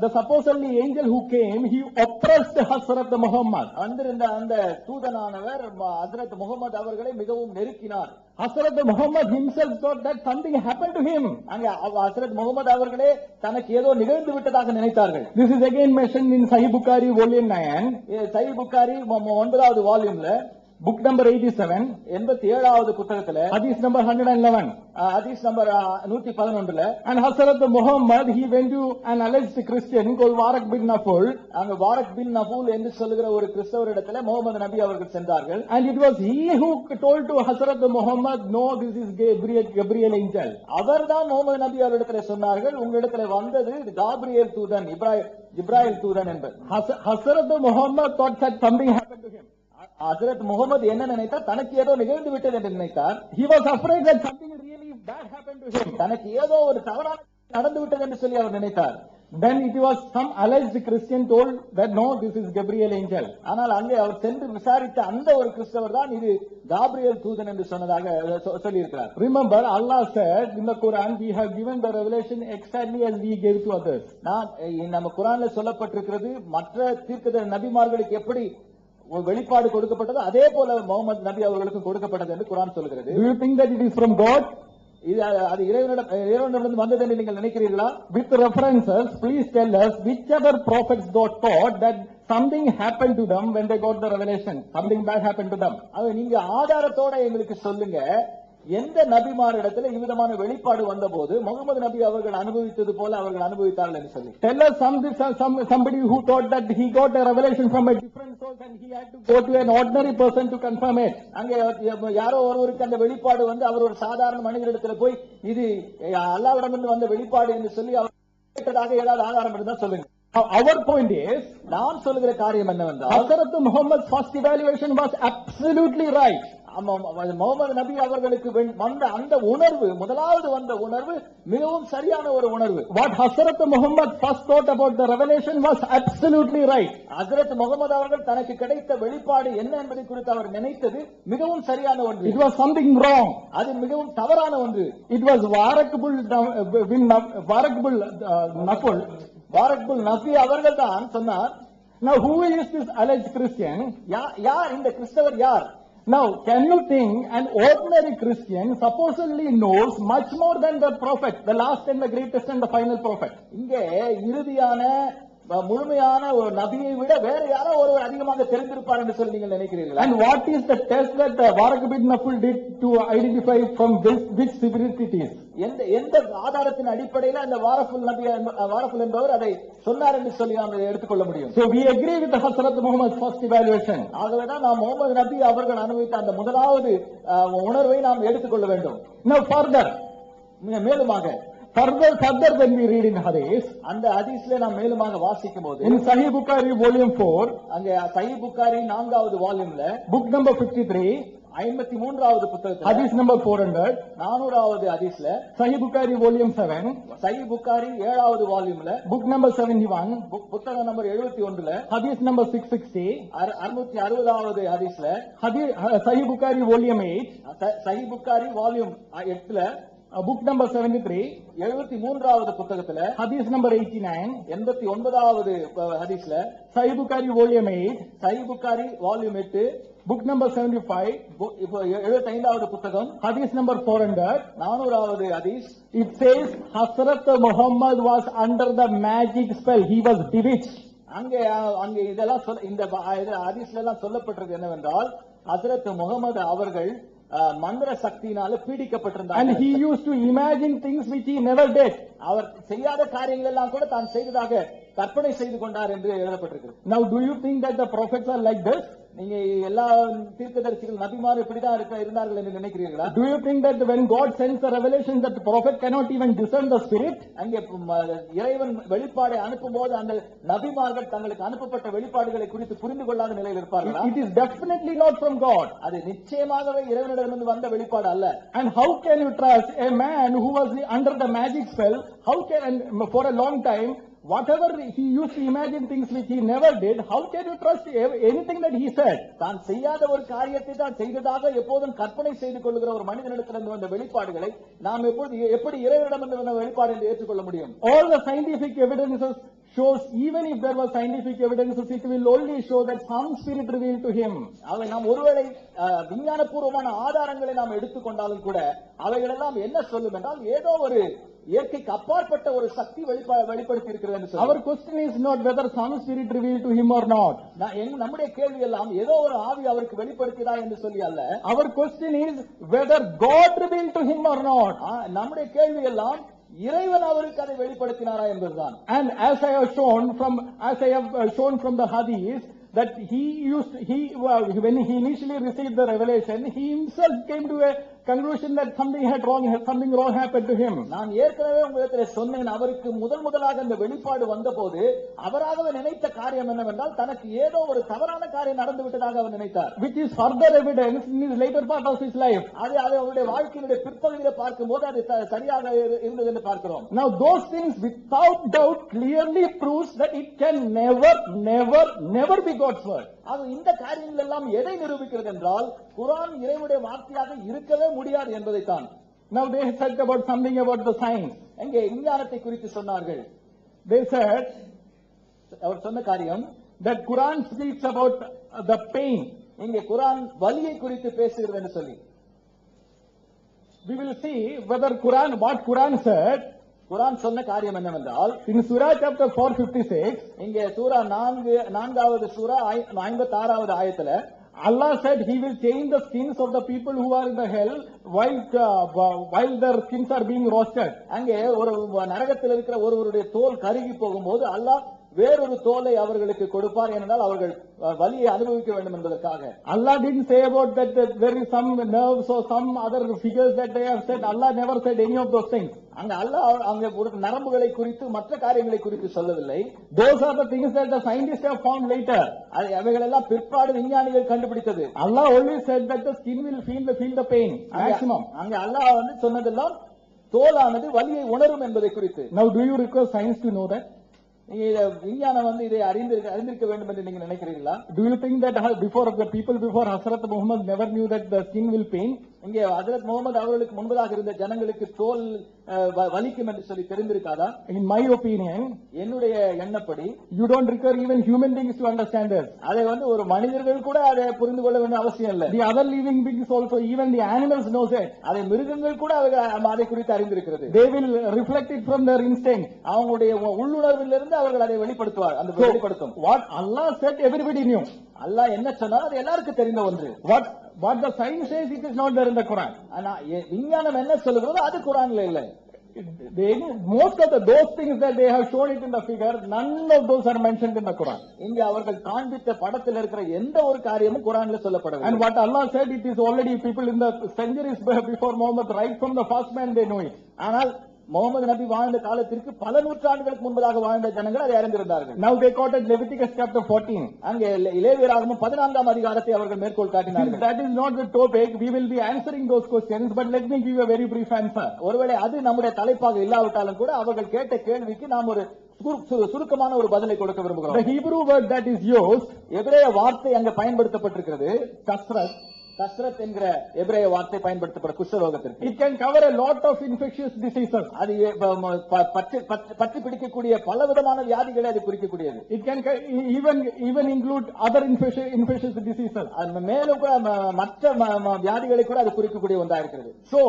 E: the supposedly angel who came, he oppressed Hazrat Muhammad.
F: வந்திருந்த அந்த தூதனானவர் ஹஜ்ரத் முஹம்மது அவர்களை மிகவும் நெருக்கினார்.
E: Hazrat Muhammad himself thought that something happened to him.
F: அங்கே ஹஜ்ரத் முஹம்மது அவர்களே தனக்கு ஏதோ நிகழ்ந்து விட்டதாக நினைத்தார்கள்.
E: This is again mentioned in Sahih Bukhari volume 9.
F: சஹீஹ் புகாரி 9வது வால்யூம்ல
E: book number 87,
F: 87வது புத்தகத்துல
E: hadith number 111,
F: hadith number 111ல
E: and Hazrat Muhammad, he went to an alleged Christian called Waraq bin Naful.
F: அங்க வாரக் பின் நபூல் என்று சொல்லுகிற ஒரு கிறிஸ்தவரிடத்துல முஹம்மது நபி அவர்கள் சென்றார்கள்.
E: And it was he who told to Hazrat Muhammad, no, this is Gabriel angel.
F: அவர்தான் முஹம்மது நபி அவரிடத்துல சொன்னார்கள், உங்களிடத்துல வந்தது காபிரியேல் தூதன், இப்ராஹிம் தூதன் என்பது.
E: Hazrat Muhammad thought that something happened to him.
F: ஹஜ்ரத் முஹம்மது என்ன நினைத்தார், தனக்கு ஏதோ நிகழ்ந்து விட்டது என்று நினைத்தார்.
E: He was afraid that something really bad happened to him.
F: தனக்கு ஏதோ ஒரு தவறான நடந்து விட்டது என்று சொல்லி அவர் நினைத்தார்.
E: Then it was some alleged Christian told that no, this is Gabriel angel.
F: ஆனால் அங்கே அவர் சென்று விசாரித்த அந்த ஒரு கிறிஸ்தவர் தான் இது காபிரியேல் தூதன் என்று சொன்னதாக சொல்லி இருக்கிறார்.
E: Remember, Allah said in the Quran, we have given the revelation exactly as we gave to others.
F: நம்ம குர்ஆன்ல சொல்லப்பட்டிருக்கிறது மற்ற தீர்க்கதரிசி நபிமார்களுக்கு எப்படி வெளிப்பாடு கொடுக்கப்பட்டது அதே போல முஹம்மது நபி அவர்களுக்கு கொடுக்கப்பட்டது என்று குர்ஆன் சொல்கிறது.
E: Do you think that it is from God?
F: அது இறைவனிடமிருந்து வந்தது என்று நீங்கள் நினைக்கிறீர்களா?
E: With references, please tell us whichever prophets got taught that something happened to them when they got the revelation. Something bad happened to them.
F: அது நீங்க ஆதாரத்தோட எங்களுக்கு சொல்லுங்க, எந்த நபிமாரிடத்துல இவ்விதமான வெளிப்பாடு வந்தபோது முகமது நபி அவர்கள் அனுபவித்தது போல அவர்கள் அனுபவித்தார்கள் என்று சொல்லி.
E: Tell us somebody who thought that he got a revelation from a different source and he had to go to an ordinary person to confirm it.
F: அங்கே யாரோ ஒருவருக்கு அந்த வெளிப்பாடு வந்து அவர் ஒரு சாதாரண மனிதரிடத்துல போய் இது அல்லாஹ்விடமிருந்து வந்த வெளிப்பாடு என்று சொல்லி அவர் கேட்டதாக ஏதாவது ஆதாரம் இருந்தா சொல்லுங்க.
E: Our point is,
F: நாம் சொல்லுகிற காரியம் என்னவென்றால்
E: Hazrat Muhammad's first evaluation was absolutely right.
F: Mohammed நபி அவர்களுக்கு வந்த அந்த உணர்வு, முதலாவது வந்த உணர்வு மிகவும் சரியான ஒரு உணர்வு.
E: What Hazrat Muhammad first thought about the revelation was absolutely right.
F: ஹஜ்ரத் முகமது அவர்கள் தனக்கு கிடைத்த வெளிப்பாடு என்ன என்பதை குறித்து அவர் நினைத்தது மிகவும் சரியான ஒன்று.
E: It was something wrong.
F: அது மிகவும் தவறான ஒன்று.
E: It was Warakbul
F: நஃபி அவர்கள் தான் சொன்னார்.
E: Now who is this alleged Christian?
F: யார் இந்த கிறிஸ்தவர் யார்?
E: Now can you think an ordinary Christian supposedly knows much more than the prophet, the last and the greatest and the final prophet?
F: இங்கே இறுதியான முழுமையான ஒரு நபியை விட வேற யாரோ ஒருவர் அதிகமாக தெரிந்திருப்பார் என்று சொல்லி நீங்கள் நினைக்கிறீர்களா?
E: And what is the test that Waraq bin Nafal did to identify from which spirit it is?
F: எந்த ஆதாரத்தின் அடிப்படையில் அந்த வாரஃபுல் என்பவர் அதை சொன்னார் என்று சொல்லி நாம் எடுத்துக்கொள்ள முடியும்?
E: So we agree with the Hazrat Muhammad's first evaluation.
F: ஆகவேதான் நாம் முகமது நபி அவர்கள் அனுபவித்த அந்த முதலாவது உணர்வை நாம் எடுத்துக்கொள்ள வேண்டும்.
E: Now further,
F: மேலுமாக
E: further when we read in Hadith,
F: அந்த ஹதீஸ்ல நாம் மேலுமாக வாசிக்கும் போது
E: in Sahih Bukhari volume 4,
F: அங்க சஹீஹ் புகாரி 4வது வால்யூம்ல
E: book number 53,
F: 53வது புத்தகத்துல
E: Hadith number 400,
F: 400வது ஹதீஸ்ல
E: Sahih Bukhari volume 7,
F: சஹீஹ் புகாரி 7வது வால்யூம்ல
E: book number 71,
F: புத்தகம் நம்பர் 71ல
E: Hadith number 660,
F: 660வது ஹதீஸ்ல
E: Sahih Bukhari volume 8,
F: Sahih Bukhari volume 8ல
E: book number 73,
F: 73வது புத்தகத்துல
E: Hadith number 89,
F: 89வது ஹதீஸ்ல
E: Sahih Bukhari volume 8,
F: Sahih Bukhari volume 8
E: book number 75,
F: இப்போ 75வது புத்தகம்
E: Hadith number 400,
F: 400வது ஹதீஸ்.
E: it says Hazrat Muhammad was under the magic spell, he was bewitched.
F: அங்கே இதெல்லாம் இந்த ஹதீஸ்ல எல்லாம் சொல்லப்பட்டிருக்கு என்னவென்றால் ஹஜ்ரத் முகமது அவர்கள் மந்திர சக்தியினால பீடிக்கப்பட்டிருந்தார்.
E: And he used to imagine things which he never did.
F: அவர் செய்யாத காரியங்கள் எல்லாம் கூட தான் செய்ததாக கற்பனை செய்து கொண்டார் என்று எழுதப்பட்டிருக்கு.
E: Now do you think that the prophets are like this?
F: நீங்க எல்லா தீர்க்கதரிசிகள் நபிமார் இப்படிதான் இருந்தார்கள் என்று நினைக்கிறீர்களா?
E: Do you think that when God sends the revelation that the prophet cannot even discern the spirit?
F: அங்கே இறைவன் வெளிப்பாடை அனுப்பும் போது அந்த நபிமார்கள் தங்களுக்கு அனுப்பப்பட்ட வெளிப்பாடுகளை குறித்து புரிந்து கொள்ளாத நிலையில் இருப்பார்களா?
E: It is definitely not from God.
F: அது நிச்சயமாகவே இறைவனிடமிருந்து வந்த வெளிப்பாடு அல்ல.
E: And how can you trust a man who was under the magic spell? How can, and for a long time, whatever he used to imagine things which he never did, how can you trust anything that he said?
F: தான் செய்யாத ஒரு காரியத்தை தான் செய்ததாக எப்போதும் கற்பனை செய்து கொள்கிற ஒரு மனிதனிடத்திலிருந்து வந்த வெளிப்பாடுகளை நாம் எப்படி இறைவனிடமிருந்து வந்த வெளிப்பாடு என்று ஏற்றுக்கொள்ள முடியும்?
E: All the scientific evidences shows, even if there was scientific evidences, it will only show that some spirit revealed to him.
F: அவை நாம் ஒருவேளை விஞ்ஞானபூர்வமான ஆதாரங்களை நாம் எடுத்துக்கொண்டாலும் கூட அவைகளெல்லாம் என்ன சொல்லும் என்றால் ஏதோ ஒரு இயற்கைக்கு அப்பாற்பட்ட ஒரு சக்தி வெளிப்படுத்தி இருக்கிறது என்று சொல்லும்.
E: Our question is not whether some spirit revealed to him or not.
F: நம்முடைய கேள்வி எல்லாம் ஏதோ ஒரு ஆவி அவருக்கு வெளிப்படுத்தியதா என்று சொல்லி அல்ல.
E: Our question is whether God revealed to him or not.
F: நம்முடைய கேள்வி எல்லாம் இறைவன் அவருக்கு அதை வெளிப்படுத்தினாரா என்பதுதான்.
E: And as I have shown from the hadith, that when he initially received the revelation, he himself came to a conclusion that something wrong happened to him.
F: நான் ஏற்கனவே உங்களுக்கு சொன்னேன், அவருக்கு முதலாக இந்த வெளிப்பாடு வந்தபோது அவராகவே நினைத்த காரியம் என்னவென்றால் தனக்கு ஏதோ ஒரு தவறான காரியம் நடந்து விட்டதாக அவர் நினைத்தார்.
E: Which is further evidence in his later part of his life.
F: அது அவருடைய வாழ்க்கையினுடைய பிற்பகுதியில் பார்க்கும்போது அது சரியாக இருந்தது என்று பார்க்கிறோம்.
E: Now those things without doubt clearly proves that it can never be God's word.
F: ஆக இந்த காரியங்கள் எல்லாம் எதை நிரூபிக்கிறது என்றால் குர்ஆன் இறைவனுடைய வார்த்தையாக இருக்கவே முடியாது என்பதைத்தான்.
E: Now they said about something about the science.
F: எங்கே விஞ்ஞானத்தை குறித்து சொன்னார்கள்.
E: They said
F: அவர் சொன்ன காரியம்
E: that Quran speaks about the pain.
F: இங்கே குர்ஆன் வலியை குறித்து பேசுகிறது என்று சொல்லி
E: we will see whether what Quran said.
F: குர்ஆன் சொன்ன காரியம் என்னவென்றால்
E: in Surah chapter 456,
F: இங்கே சூரா 4வது சூரா 56வது ஆயத்துல
E: Allah said he will change the skins of the people who are in the hell while their skins are being roasted.
F: அங்கே ஒரு நரகத்தில் இருக்கிற ஒருவருடைய தோல் கருகி போகும்போது அல்லாஹ் வேறொரு தோலை அவர்களுக்கு கொடுப்பார், ஏனென்றால் அவர்கள் வலியை அனுபவிக்க வேண்டும் என்பதற்காக.
E: Allah didn't say about that there is some nerves or some other figures that they have said. Allah never said any of those things.
F: அங்க அல்லாஹ் அங்க ஒரு நரம்புகளை குறித்து மற்ற காரியங்களை குறித்து சொல்லவில்லை.
E: Those are the things that the scientists have found later.
F: அவைகள் எல்லாம் பிற்பாடு விஞ்ஞானிகள் கண்டுபிடித்தது.
E: Allah only said that the skin will feel the pain maximum.
F: அங்க அல்லாஹ் வந்து சொன்னதெல்லாம் தோலானது வலியை உணரும் என்பதை குறித்து.
E: Now do you require science to know that?
F: விஞ்ஞானம் வந்து இதை அறிந்திருக்க வேண்டும் என்று நீங்க நினைக்கிறீங்களா?
E: Do you think that before the people before Hazrat Muhammad never knew that the skin will pain?
F: இங்கே ஹஜ்ரத் முகமது அவர்களுக்கு முன்பதாக இருந்த ஜனங்களுக்கு தோல் வலிக்கும் என்று சொல்லி தெரிந்திருக்காதா?
E: In my opinion,
F: என்னுடைய எண்ணப்படி,
E: you don't require even human beings to understand this.
F: அதை வந்து ஒரு மனிதர்கள் கூட அதை புரிந்து கொள்ள வேண்டிய அவசியம் இல்லை.
E: The other living beings also, even the animals knows it.
F: அதை மிருகங்கள் கூட அதை குறித்து அறிந்திருக்கிறது.
E: They will reflect it from their instinct.
F: அவங்களுடைய உள்ளுணர்விலிருந்து அவர்கள் அதை வெளிப்படுத்தும்.
E: What Allah said, everybody knew.
F: அல்லாஹ் என்ன சொன்னார் அது எல்லாருக்கும் தெரிந்த ஒன்று.
E: What the science says, it is not there in the Quran.
F: ஆனா விஞ்ஞானம் என்ன சொல்லுகிறதோ அது குர்ஆன்ல இல்லை.
E: Most of those things that they have shown it in the figure, none of those are mentioned in the Quran.
F: இங்க அவர்கள் காண்பித்த படத்தில் இருக்கிற எந்த ஒரு காரியமும் குர்ஆன்ல சொல்லப்படவில்லை.
E: And what Allah said, it is already people in the centuries before Muhammad, right from the first man, they know it.
F: ஆனால் முகமது நபி வாழ்ந்த காலத்திற்கு பல நூற்றாண்டுகளுக்கு முன்பதாக வாழ்ந்த ஜனங்கள் அதை அறிந்திருந்தார்கள்.
E: Now they quoted Leviticus chapter 14.
F: அங்கே லேவியராகமம் 14ஆம் அதிகாரத்தை அவர்கள் மேற்கோள் காட்டினார்கள்.
E: That is not the topic. We will be answering those questions, but let me give you a very brief answer.
F: ஒருவேளை அது நம்முடைய தலைப்பாக இல்லாவிட்டாலும் கூட அவர்கள் கேட்ட கேள்விக்கு நாம் ஒரு சுருக்கமான ஒரு பதிலை கொடுக்க விரும்புகிறோம்.
E: The Hebrew word that is used,
F: எபிரேய வார்த்தை அங்க பயன்படுத்தப்பட்டிருக்கிறது.
E: கஸ்ரத்
F: என்கிற எபிரேய வார்த்தை பயன்படுத்தப்பட்ட குஷ்டரோகத்திற்கு.
E: It can cover a lot of infectious diseases.
F: அது பற்றி பிடிக்கக்கூடிய பலவிதமான வியாதிகளை அது குறிக்கக்கூடியது.
E: It can even include other infectious diseases.
F: மேலும் கூட மற்ற வியாதிகளை கூட அது குறிக்கக்கூடிய ஒன்றா இருக்கிறது.
E: So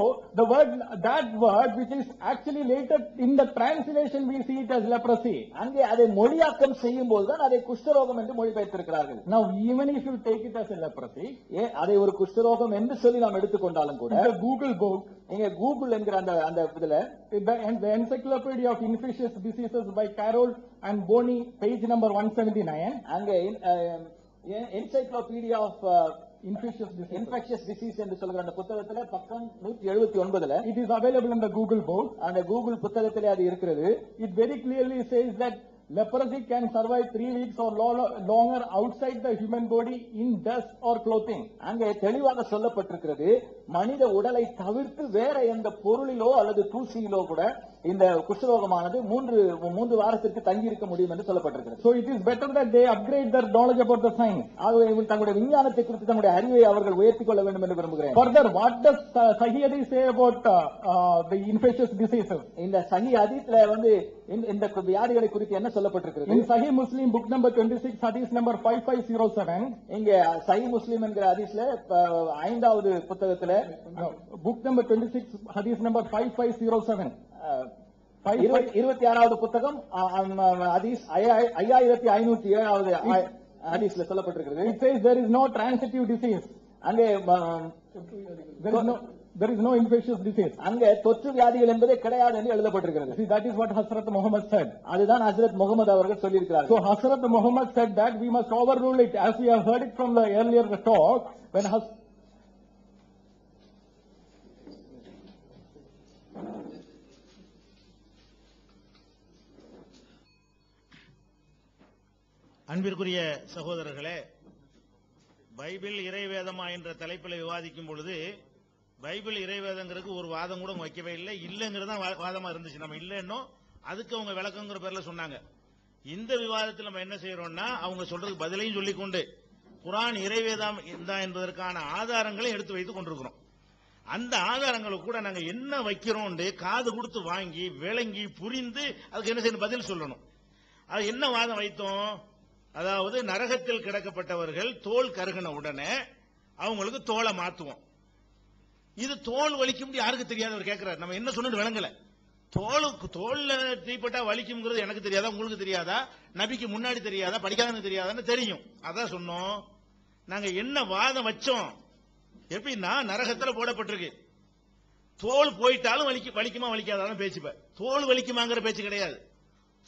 E: that word which is actually later in the translation we see it as leprosy.
F: அங்கே அதை மொழியாக்கம் செய்யும் போதுதான் அதை குஷ்டரோகம் என்று மொழிபெயர்த்திருக்கிறார்கள்.
E: Now even if you take it as a leprosy,
F: அதை ஒரு குஷ்டரோகம் என்று சொல்லி நாம் எடுத்துக்கொண்டாலும் கூட,
E: the Google book,
F: நீங்க கூகுள் என்கிற அந்த இதுல
E: the Encyclopedia of Infectious Diseases by Carol and Boney, page number 179,
F: அங்க Encyclopedia of Infectious Disease என்று சொல்கிற அந்த புத்தகத்துல பக்கம் 179ல
E: it is available in the Google book.
F: அந்த கூகுள் புத்தகத்திலே அது இருக்கிறது.
E: It very clearly says that leprosy can survive 3 weeks or longer outside the human body in dust or clothing.
F: அங்கே தெளிவாக சொல்லப்பட்டிருக்கிறது, மனித உடலை தவிர்த்து வேற எந்த பொருளிலோ அல்லது தூசியிலோ கூட இந்த குஷ்டரோகமானது 3 வாரத்திற்கு தங்கி இருக்க முடியும் என்று சொல்லப்பட்டிருக்கிறது.
E: So it is better that they upgrade their knowledge about the science.
F: ஆகவே தங்களுடைய விஞ்ஞானத்தை குறித்து தங்களுடைய அறிவை அவர்கள் உயர்த்திக் கொள்ள வேண்டும் என்று விரும்புகிறேன்.
E: Further, what does Sahih Hadith say about the infectious diseases?
F: இந்த சஹீஹ் ஹதீஸ்ல வந்து இந்த வியாதிகளை குறித்து என்ன சொல்லப்பட்டிருக்கிறது?
E: In Sahih Muslim book number 26 hadith number 5507,
F: இங்க சஹீஹ் முஸ்லிம் என்கிற ஹதீஸ்ல 5வது புத்தகத்துல
E: book number 26 hadith number 5507,
F: 26வது புத்தகம் ஹதீஸ் 5507வது ஹதீஸ்ல சொல்லப்பட்டிருக்கிறது.
E: It says there is no transitive disease.
F: அங்கே
E: there is no infectious disease.
F: அங்கே தொற்று வியாதிகள் என்பதே கிடையாது என்று எழுதப்பட்டிருக்கிறது.
E: See, that is what Hazrat Muhammad said.
F: அதுதான் ஹஜ்ரத் முகமது அவர்கள் சொல்லியிருக்கிறார்கள்.
E: So Hazrat Muhammad said that we must overrule it, as we have heard it from the earlier talk when
A: அன்பிற்குரிய சகோதரர்களே, பைபிள் இறைவேதமா என்ற தலைப்பில் விவாதிக்கும் பொழுது பைபிள் இறைவேதங்கிறதுக்கு ஒரு வாதம் கூட வைக்கவே இல்லை, இல்லைங்கிறதா வாதமா இருந்துச்சு. நம்ம இல்லைன்னோ அதுக்கு அவங்க விளக்கங்கிற பேர்ல சொன்னாங்க. இந்த விவாதத்தில் நம்ம என்ன செய்யறோம்னா, அவங்க சொல்றதுக்கு பதிலையும் சொல்லிக்கொண்டு குர்ஆன் இறைவேதம் தான் என்பதற்கான ஆதாரங்களை எடுத்து வைத்துக் கொண்டிருக்கிறோம். அந்த ஆதாரங்களை கூட நாங்க என்ன வைக்கிறோம் காது கொடுத்து வாங்கி விளங்கி புரிந்து அதுக்கு என்ன செய்யணும், பதில் சொல்லணும். அது என்ன வாதம் வைத்தோம்? அதாவது நரகத்தில் கிடக்கப்பட்டவர்கள் தோல் கருகின உடனே அவங்களுக்கு தோலை மாத்துவோம். இது தோல் வலிக்கும் யாருக்கு தெரியாதவர் கேட்கிறார். நம்ம என்ன சொன்னு விளங்கல. தோல்ல தீப்பட்டா வலிக்கும்ங்கிறது எனக்கு தெரியாதா, உங்களுக்கு தெரியாதா, நபிக்கு முன்னாடி தெரியாதா, படிக்காதவனுக்கு தெரியாதான்னு தெரியும். அதான் சொன்னோம். நாங்க என்ன வாதம் வச்சோம் எப்படின்னா, நரகத்துல போடப்பட்டிருக்கு தோல் போயிட்டாலும் வலிக்குமா வலிக்காதாலும் பேச்சுப்ப. தோல் வலிக்குமாங்கிற பேச்சு கிடையாது.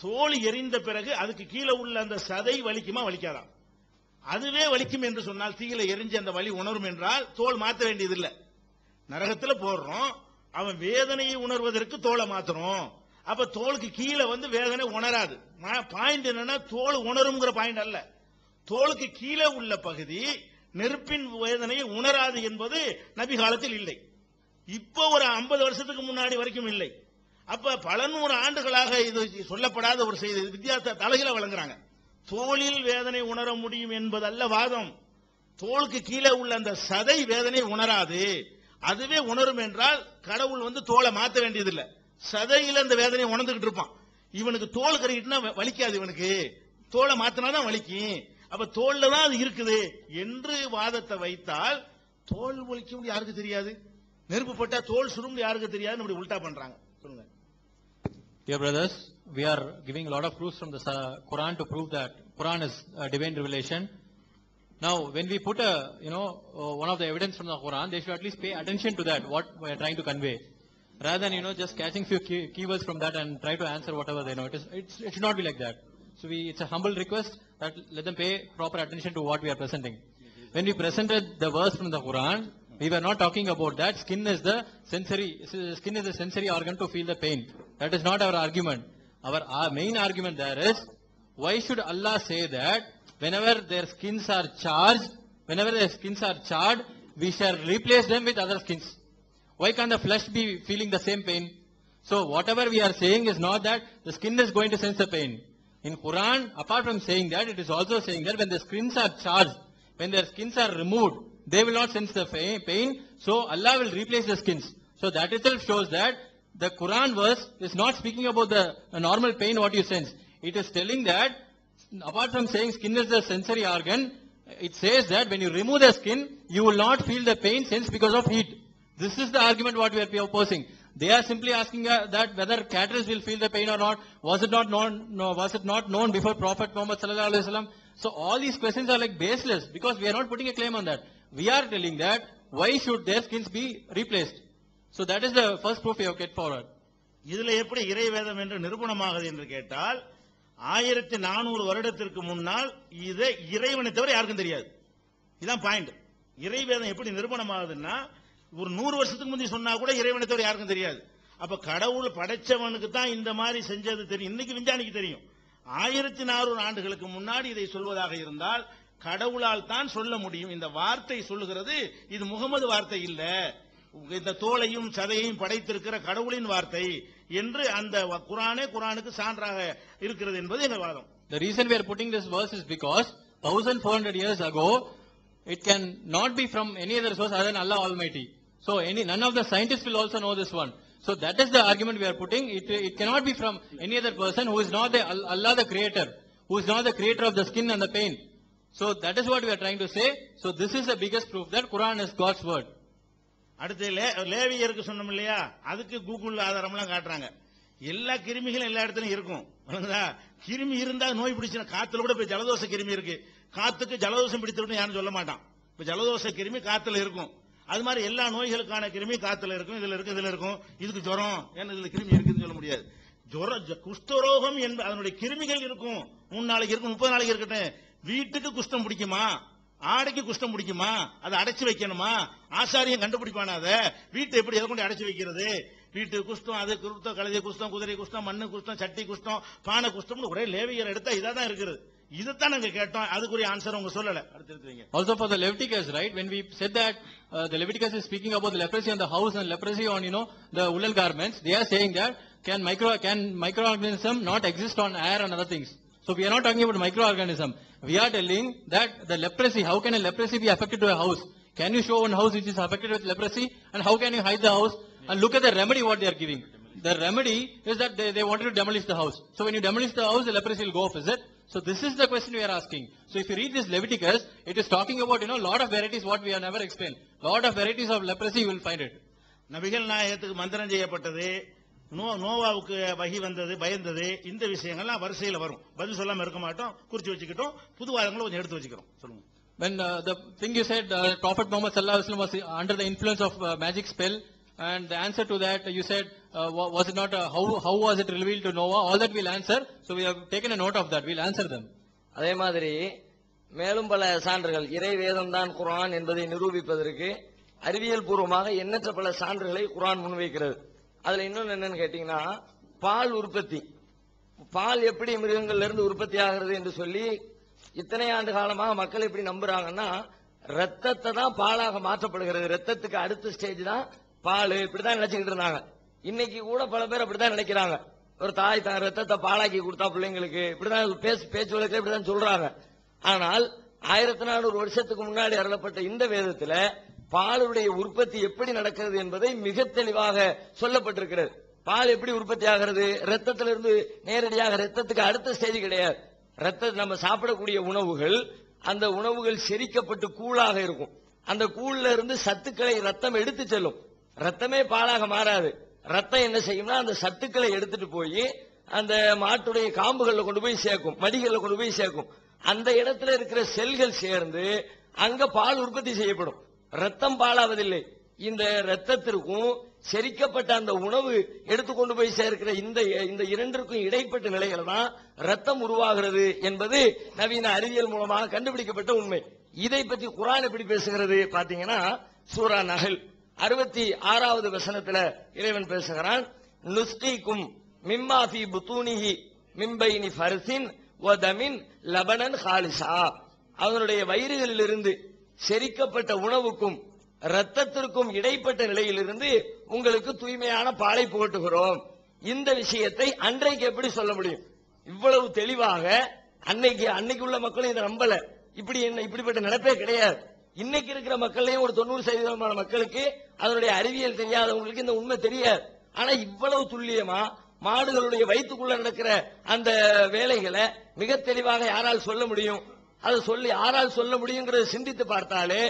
A: தோல் எரிந்த பிறகு அதுக்கு கீழே உள்ள அந்த சதை வலிக்குமா வலிக்காதாம். அதுவே வலிக்கும் என்று சொன்னால் தீயில எரிஞ்சு அந்த வலி உணரும் என்றால் தோல் மாற்ற வேண்டியதில்லை. நரகத்துல போடுறோம், அவன் வேதனையை உணர்வதற்கு தோலை மாத்துறோம். அப்ப தோலுக்கு கீழே வந்து வேதனை உணராது. பாயிண்ட் என்னன்னா தோல் உணருங்கிற பாயிண்ட் அல்ல, தோலுக்கு கீழே உள்ள பகுதி நெருப்பின் வேதனையை உணராது என்பது நபி காலத்தில் இல்லை. இப்போ ஒரு 50 வருஷத்துக்கு முன்னாடி வரைக்கும் இல்லை. அப்ப பல நூறு ஆண்டுகளாக இது சொல்லப்படாத ஒரு செய்தி, வித்தியாச தலைகளை வழங்குறாங்க. தோலில் வேதனை உணர முடியும் என்பதல்ல வாதம். தோலுக்கு கீழே உள்ள அந்த சதை வேதனை உணராது, அதுவே உணரும் என்றால் கடவுள் வந்து தோலை மாற்ற வேண்டியதில்லை. சதையில அந்த வேதனை உணர்ந்துகிட்டு இருப்பான். இவனுக்கு தோல் கறிக்கிட்டுனா வலிக்காது, இவனுக்கு தோலை மாத்தினாதான் வலிக்கும். அப்ப தோல்ல தான் அது இருக்குது என்று வாதத்தை வைத்தால் தோல் வலிக்கும் யாருக்கு தெரியாது, நெருப்பு பட்டா தோல் சுரும்பு யாருக்கு தெரியாது, அப்படி உல்டா பண்றாங்க. சொல்லுங்க.
B: Dear brothers, we are giving a lot of proofs from the Quran to prove that Quran is divine revelation. Now, when we put one of the evidence from the Quran, they should at least pay attention to that, what we are trying to convey. Rather than, just catching few keywords from that and try to answer whatever they know. It should not be like that. So it's a humble request that let them pay proper attention to what we are presenting. When we presented the verse from the Quran, we were not talking about that skin is the sensory organ to feel the pain. That is not our argument. Our main argument there is, why should Allah say that whenever their skins are charged, we shall replace them with other skins? Why can't the flesh be feeling the same pain? So whatever we are saying is not that the skin is going to sense the pain. In Quran, apart from saying that, it is also saying that when the skins are charged, when their skins are removed, they will not sense the pain, so Allah will replace the skins. So that itself shows that the Quran verse is not speaking about the normal pain what you sense. It is telling that, apart from saying skin is the sensory organ, it says that when you remove the skin, you will not feel the pain sensed because of heat. This is the argument what we are opposing. They are simply asking that whether cattle will feel the pain or not. Was it not known? No, was it not known before Prophet Muhammad sallallahu alaihi wasallam? So all these questions are like baseless because we are not putting a claim on that. We are telling that why should their skins be replaced? So that is the first proof we have get forward.
A: இதுல எப்படி இறைவேதம் என்று நிரூபணமாகுது என்று கேட்டால் 1400 வருடத்திற்கு முன்னால் இதை இறைவனை தவிர யாருக்கும் தெரியாது. இதான் பாயிண்ட். இறைவேதம் எப்படி நிரூபணமாகுதுன்னா, ஒரு 100 வருஷத்துக்கு முந்தைய சொன்னா கூட இறைவனை தவிர யாருக்கும் தெரியாது. அப்ப கடவுள் படைச்சவனுக்கு தான் இந்த மாதிரி செஞ்சது தெரியும். இன்னைக்கு விஞ்ஞானிக்கு தெரியும். 1400 ஆண்டுகளுக்கு முன்னாடி இதை சொல்வதாக இருந்தால் கடவுளால் தான் சொல்ல முடியும். இந்த வார்த்தை சொல்லுகிறது இது முகமது வார்த்தை இல்ல, இந்த தோலையும் சதையையும் படைத்திருக்கிற கடவுளின் வார்த்தை என்று அந்த குரானுக்கு சான்றாக இருக்கிறது என்பது எங்கள் வாதம்.
B: The reason we are putting this verse is because 1400 years ago it can not be from any other source other than Allah Almighty. So none of the scientists will also know this one. So that is the argument we are putting. It cannot be from any other person who is not the Allah the creator, who is not the creator of the skin and the pain. So that is what we are trying to say. So this is the biggest proof that Quran is God's word.
A: அடுத்து லேவியருக்கு சொன்னோம் இல்லையா, அதுக்கு Google ஆதாரம்லாம் காட்டுறாங்க. எல்லா கிருமிகளும் எல்லா இடத்துலயும் இருக்கும். கிருமி இருந்தா நோய் பிடிச்சின காத்துல கூட இப்ப ஜலதோஷ கிருமி இருக்கு. காத்துக்கு ஜலதோஷம் பிடித்திருக்கும் யாரும் சொல்ல மாட்டான். இப்ப ஜலதோஷ கிருமி காத்துல இருக்கும். அது மாதிரி எல்லா நோய்களுக்கான கிருமி காத்துல இருக்கும், இதுல இருக்கும். இதுக்கு ஜுரம், ஏன்னா இதுல கிருமி இருக்குன்னு சொல்ல முடியாது. குஷ்டரோகம் என்பது அதனுடைய கிருமிகள் இருக்கும். 3 நாளைக்கு இருக்கும், 30 நாளைக்கு இருக்கட்டும். வீட்டுக்கு குஷ்டம் பிடிக்குமா, ஆடைக்கு குஷ்டம் பிடிக்குமா, அதை அடைச்சு வைக்கணுமா, ஆசாரியம் கண்டுபிடிப்பான அதை வீட்டை எப்படி எதை கொண்டு அடைச்சு வைக்கிறது, வீட்டு குஷ்டம், அது குஷ்டம், கழுதை குஷ்டம், குதிரை குஷ்டம், மண்ணு குஷ்டம், சட்டி குஷ்டம், பானை குஷ்டம், ஒரே லேவியர் எடுத்தா இதான் இருக்குது. இதைத்தான் நாங்க கேட்டோம், அதுக்குரிய ஆன்சர் உங்க சொல்லல. அடுத்து
B: Also for the Leviticus, right? When we said that the Leviticus is speaking about the leprosy on the house and leprosy on the woolen garments, they are saying that can microorganism not exist on air and other things. So we are not talking about microorganism. We are telling that the leprosy, how can a leprosy be affected to a house? Can you show one house which is affected with leprosy, and how can you hide the house? And look at the remedy what they are giving. The remedy is that they wanted to demolish the house. So when you demolish the house, the leprosy will go off, is it? So this is the question we are asking. So if you read this Leviticus, it is talking about lot of varieties what we have never explained. Lot of varieties of leprosy you will find it.
A: நபிகள் நாயகத்துக்கு மந்திரம் செய்யப்பட்டது, நோவாவுக்கு வகி வந்தது, பயந்தது, இந்த விஷயங்கள்லாம் வரிசையில் வரும். பதில் சொல்லாம இருக்க மாட்டோம், குறிச்சு வச்சுக்கிட்டோம். புது வாதங்களை கொஞ்சம் எடுத்து வச்சுக்கிறோம். சொல்லுங்க.
B: When the thing you said, Prophet Muhammad sallallahu alaihi wasallam was under the influence of magic spell, and the answer to that you said, was it not, how was it revealed to Noah? All that we'll answer. So we have taken a note of that. We'll answer them.
C: அதே மாதிரி மேலும் பல சான்றுகள் இறை வேதம் தான் குர்ஆன் என்பதை நிரூபிப்பதற்கு அறிவியல் பூர்வமாக எண்ணற்ற பல சான்றுகளை குர்ஆன் முன்வைக்கிறது. அதுல இன்னொன்னு என்னன்னு கேட்டீங்கன்னா, பால் உற்பத்தி, பால் எப்படி மிருகங்கள்ல இருந்து உற்பத்தி ஆகிறது என்று சொல்லி இத்தனை ஆண்டு காலமாக மக்கள் எப்படி நம்புறாங்கன்னா, ரத்தத்தை தான் பாலாக மாற்றப்படுகிறது, ரத்தத்துக்கு அடுத்த ஸ்டேஜ் தான் பால், இப்படிதான் நினைச்சுக்கிட்டு இருந்தாங்க. இன்னைக்கு கூட பல பேர் அப்படித்தான் நினைக்கிறாங்க. ஒரு தாய் தான் ரத்தத்தை பாலாக்கி கொடுத்தா பிள்ளைங்களுக்கு, இப்படிதான் பேச்சு வழக்கு இப்படிதான் சொல்றாங்க. ஆனால் 1400 வருஷத்துக்கு முன்னாடி அருளப்பட்ட இந்த வேதத்துல பாலுடைய உற்பத்தி எப்படி நடக்கிறது என்பதை மிக தெளிவாக சொல்லப்பட்டிருக்கிறது. பால் எப்படி உற்பத்தி ஆகிறது? ரத்தத்திலிருந்து நேரடியாக, ரத்தத்துக்கு அடுத்த ஸ்டேஜ் கிடையாது. நம்ம சாப்பிடக்கூடிய உணவுகள், அந்த உணவுகள் செரிக்கப்பட்டு கூழாக இருக்கும். அந்த கூழ்ல இருந்து சத்துக்களை ரத்தம் எடுத்து செல்லும். ரத்தமே பாலாக மாறாது. ரத்தம் என்ன செய்யும்னா, அந்த சத்துக்களை எடுத்துட்டு போய் அந்த மாட்டுடைய காம்புகள்ல கொண்டு போய் சேர்க்கும், மடிகள்ல கொண்டு போய் சேர்க்கும். அந்த இடத்துல இருக்கிற செல்கள் சேர்ந்து அங்க பால் உற்பத்தி செய்யப்படும். ரத்தம் பாலாவதில்லை. இந்த ரத்தத்திற்கும் செரிக்கப்பட்ட அந்த உணவு எடுத்துக்கொண்டு போய் சேர்க்கிற இந்த இரண்டிற்கும் இடைப்பட்ட நிலையில தான் ரத்தம் உருவாகிறது என்பது நவீன அறிவியல் மூலமாக கண்டுபிடிக்கப்பட்ட உண்மை. இதை பற்றி குர்ஆன் எப்படி பேசுகிறது பாத்தீங்கன்னா, சூரா நஹல் 66வது வசனத்துல இறைவன் பேசுகிறான், நுஸ்கீக்கும் மிம்மா ஃபீ புத்தூனிஹி மின் பைனி ஃபர்சின் வ தமின் லபனன் ஹாலிஸா. அவனுடைய வயிறுகளிலிருந்து செரிக்கப்பட்ட உணவுக்கும் ரத்தத்திற்கும் இடைப்பட்ட நிலையிலிருந்து உங்களுக்கு தூய்மையான பாலை புகட்டுகிறோம். இந்த விஷயத்தை அன்றைக்கு எப்படி சொல்ல முடியும்? இவ்வளவு தெளிவாக அன்னைக்கு உள்ள மக்களும் இதை நம்பல. இப்படிப்பட்ட நினைப்பே கிடையாது. இன்னைக்கு இருக்கிற மக்களையும் ஒரு 90% மக்களுக்கு அதனுடைய அறிவியல் தெரியாதவங்களுக்கு இந்த உண்மை தெரியாது. ஆனா இவ்வளவு துல்லியமா மாடுகளுடைய வயிற்றுக்குள்ள நடக்கிற அந்த வேலைகளை மிக தெளிவாக யாரால் சொல்ல முடியும்? அதை சொல்லி யாரால் சொல்ல முடியுங்கிறத சிந்தித்து பார்த்தாலே,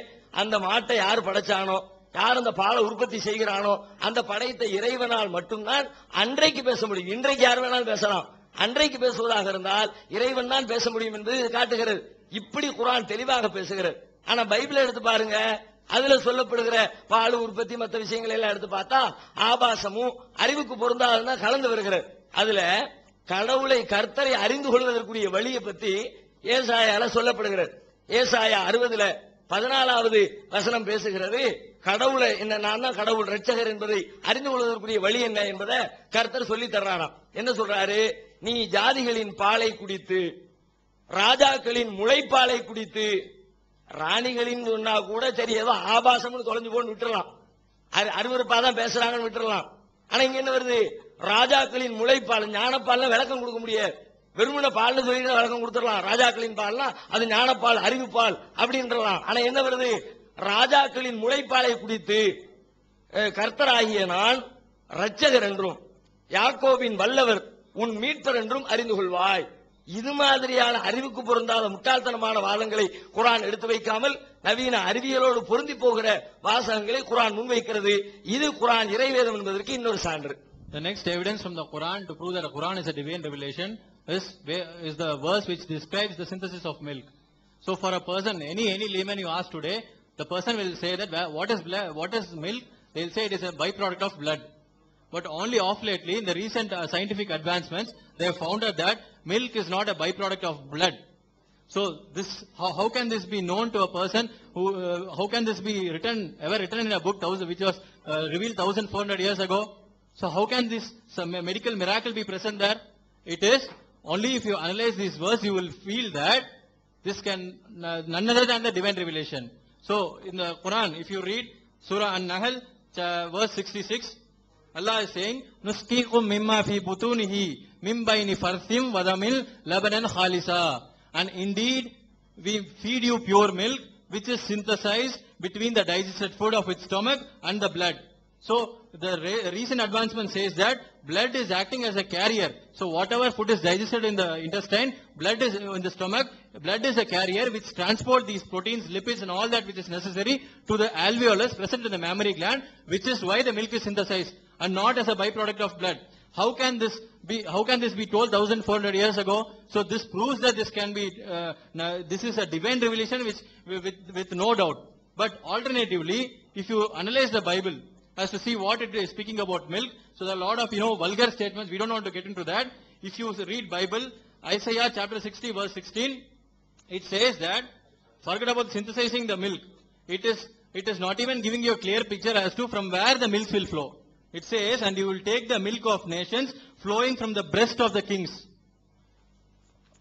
C: அந்த மாட்டை யார் படைச்சானோ, யார் அந்த பாலை உற்பத்தி செய்கிறானோ, அந்த படைத்த இறைவனால் மட்டும்தான் அன்றைக்கு பேச முடியும். இன்றைக்கு யார் வேணாலும் பேசலாம். அன்றைக்கு பேசுவதாக இருந்தால் இறைவன் தான் பேச முடியும் என்பது இது காட்டுகிறது. இப்படி குர்ஆன் தெளிவாக பேசுகிறது. ஆனா பைபிளை எடுத்து பாருங்க, அதுல சொல்லப்படுகிற பால் உற்பத்தி மற்ற விஷயங்களை எல்லாம் எடுத்து பார்த்தா ஆபாசமும் அறிவுக்கு பொருந்தாதான் கலந்து வருகிறது. அதுல கடவுளை, கர்த்தரை அறிந்து கொள்வதற்குரிய வழியை பத்தி ஏசாயால சொல்லப்படுகிறது. ஏசாயா 60ல 14வது வசனம் பேசுகிறது. கடவுளை என்ன, நான் தான் கடவுள் ரட்சகர் என்பதை அறிந்து கொள்வதற்குரிய வழி என்ன என்பதை கர்த்தர் சொல்லி தர்றாராம். என்ன சொல்றாரு? நீ ஜாதிகளின் பாலை குடித்து, ராஜாக்களின் முளைப்பாலை குடித்து, ராணிகளின் சொன்னா கூட சரி, ஏதோ ஆபாசம்னு தொலைஞ்சு போன்னு விட்டுறலாம், அருவருப்பா தான் பேசுறாங்கன்னு விட்டுறலாம். ஆனா இங்க என்ன வருது? ராஜாக்களின் முளைப்பால், ஞானப்பால் விளக்கம் கொடுக்க முடியாது. வெறுமன பால்னு சொல்லி விளக்கம் கொடுத்துடலாம். ராஜாக்களின் பால்னா அது ஞானப்பால், அறிவுப்பால் அப்படின்றலாம். ஆனா என்ன வருது? ராஜாக்களின் முளைப்பாலை குடித்து கர்த்தராகிய நான் ரட்சகர் என்றும் யாக்கோபின் வல்லவர் உன் மீட்பர் என்றும் அறிந்து கொள்வாய். இது மாதிரியான அறிவுக்கு பொருந்தாத முட்டாள்தனமான வாதங்களை குர்ஆன் எடுத்து வைக்காமல் நவீன அறிவியலோடு பொருந்தி போகிற வாசகங்களை குர்ஆன் முன்வைக்கிறது. இது குர்ஆன் இறைவேதம் என்பதற்கு இன்னொரு சான்று.
B: The next evidence from the Quran to prove that the Quran is a divine revelation is the verse which describes the synthesis of milk. So for a person, any layman you ask today, the person will say that what is milk? They'll say it is a byproduct of blood. But only of lately, in the recent scientific advancements, they have found out that milk is not a byproduct of blood. So this, how can this be known to a person who, how can this be ever written in a book which was revealed 1400 years ago? So how can this medical miracle be present there? It is only if you analyze this verse, you will feel that this can none other than the divine revelation. So in the Quran, if you read Surah An-Nahl, verse 66, Allah is saying, "Nusqikum mimma fi butunihi min bayni farthim wa damil labanan khalisa." And indeed, we feed you pure milk, which is synthesized between the digested food of its stomach and the blood. So the recent advancement says that blood is acting as a carrier. So whatever food is digested in the intestine, blood is in the stomach, blood is a carrier which transport these proteins, lipids and all that which is necessary to the alveolus present in the mammary gland, which is why the milk is synthesized and not as a byproduct of blood. How can this be told 1400 years ago? So this proves that this can be, this is a divine revelation which with no doubt. But alternatively, if you analyze the Bible, as to see what it is speaking about milk. So there are a lot of, vulgar statements. We don't want to get into that. If you read Bible, Isaiah chapter 60 verse 16, it says that, forget about synthesizing the milk. It is not even giving you a clear picture as to from where the milk will flow. It says, and you will take the milk of nations flowing from the breast of the kings.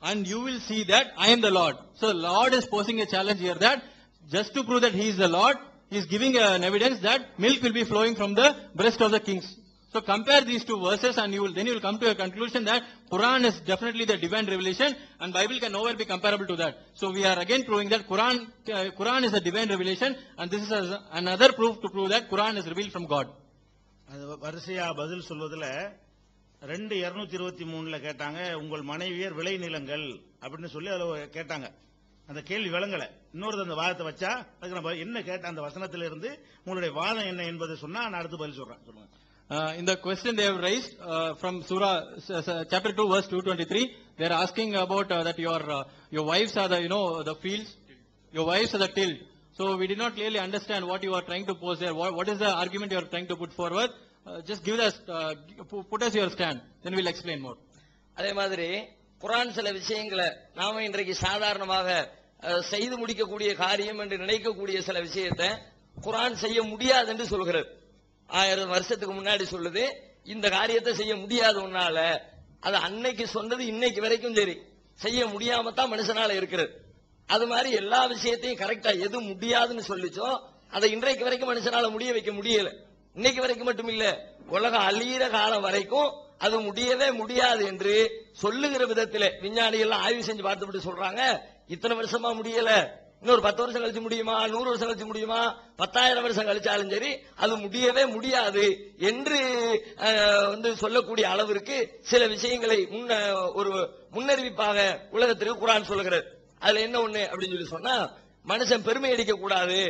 B: And you will see that I am the Lord. So the Lord is posing a challenge here that just to prove that he is the Lord, he is giving an evidence that milk will be flowing from the breast of the kings. So compare these two verses and then you will come to a conclusion that Quran is definitely the divine revelation and Bible can nowhere be comparable to that. So we are again proving that Quran is a divine revelation, and this is another proof to prove that Quran is revealed from God.
A: அது வரிசையா பதில் சொல்வதில் 2:223 கேட்டாங்க, உங்கள் மனைவியர் விளை நிலங்கள் அப்படின்னு சொல்லி அதில் கேட்டாங்க. அந்த கேள்வி விளங்கல. இன்னொரு அந்த வாதத்தை வச்சா அதுக்கு நம்ம என்ன கேட்ட அந்த வசனத்திலிருந்து உங்களுடைய வாதம் என்ன என்பதை சொன்னா நான் அடுத்து பதில் சொல்றேன். சொல்லுங்க.
B: In the question they have raised from Surah chapter 2 verse 223, they are asking about that your wives are the fields, your wives are the tilled. So we did not clearly understand what you are trying to pose there. What is the argument you are trying to put forward? Just give us, put us your stand, then we'll explain more.
C: அதே மாதிரி குர்ஆன் சில விஷயங்களை நாம இன்றைக்கு சாதாரணமாக செய்து முடிக்கக்கூடிய காரியம் என்று நினைக்கக்கூடிய சில விஷயத்தை குர்ஆன் செய்ய முடியாது என்று சொல்கிறது. 1000 வருஷத்துக்கு முன்னாடி சொல்லுது, இந்த காரியத்தை செய்ய முடியாது உன்னால. அது அன்னைக்கு சொன்னது இன்னைக்கு வரைக்கும் சரி, செய்ய முடியாம தான் மனுஷனால இருக்கிறது. அது மாதிரி எல்லா விஷயத்தையும் கரெக்டா எது முடியாதுன்னு சொல்லிச்சோ அதை இன்றைக்கு வரைக்கும் மனுஷனால முடிய வைக்க முடியல. இன்னைக்கு வரைக்கும் மட்டும் இல்ல, உலகம் அழியிற காலம் வரைக்கும் அது முடியவே முடியாது என்று சொல்லுகிற விதத்திலே விஞ்ஞானிகள் ஆய்வு செஞ்சு பார்த்துட்டு சொல்றாங்க. இத்தனை வருஷமா முடியல, இன்னொரு 10 வருஷம் கழிச்சு முடியுமா, 100 வருஷம் கழிச்சு முடியுமா, 10,000 வருஷம் கழிச்சாலும் சரி அது முடியவே முடியாது என்று சொல்லக்கூடிய அளவிற்கு சில விஷயங்களை ஒரு முன்னறிவிப்பாக உலகத்திற்கு குர்ஆன் சொல்லுகிறது. அதுல என்ன ஒண்ணு அப்படின்னு சொல்லி சொன்னா, மனுஷன் பெருமை அடிக்க கூடாது,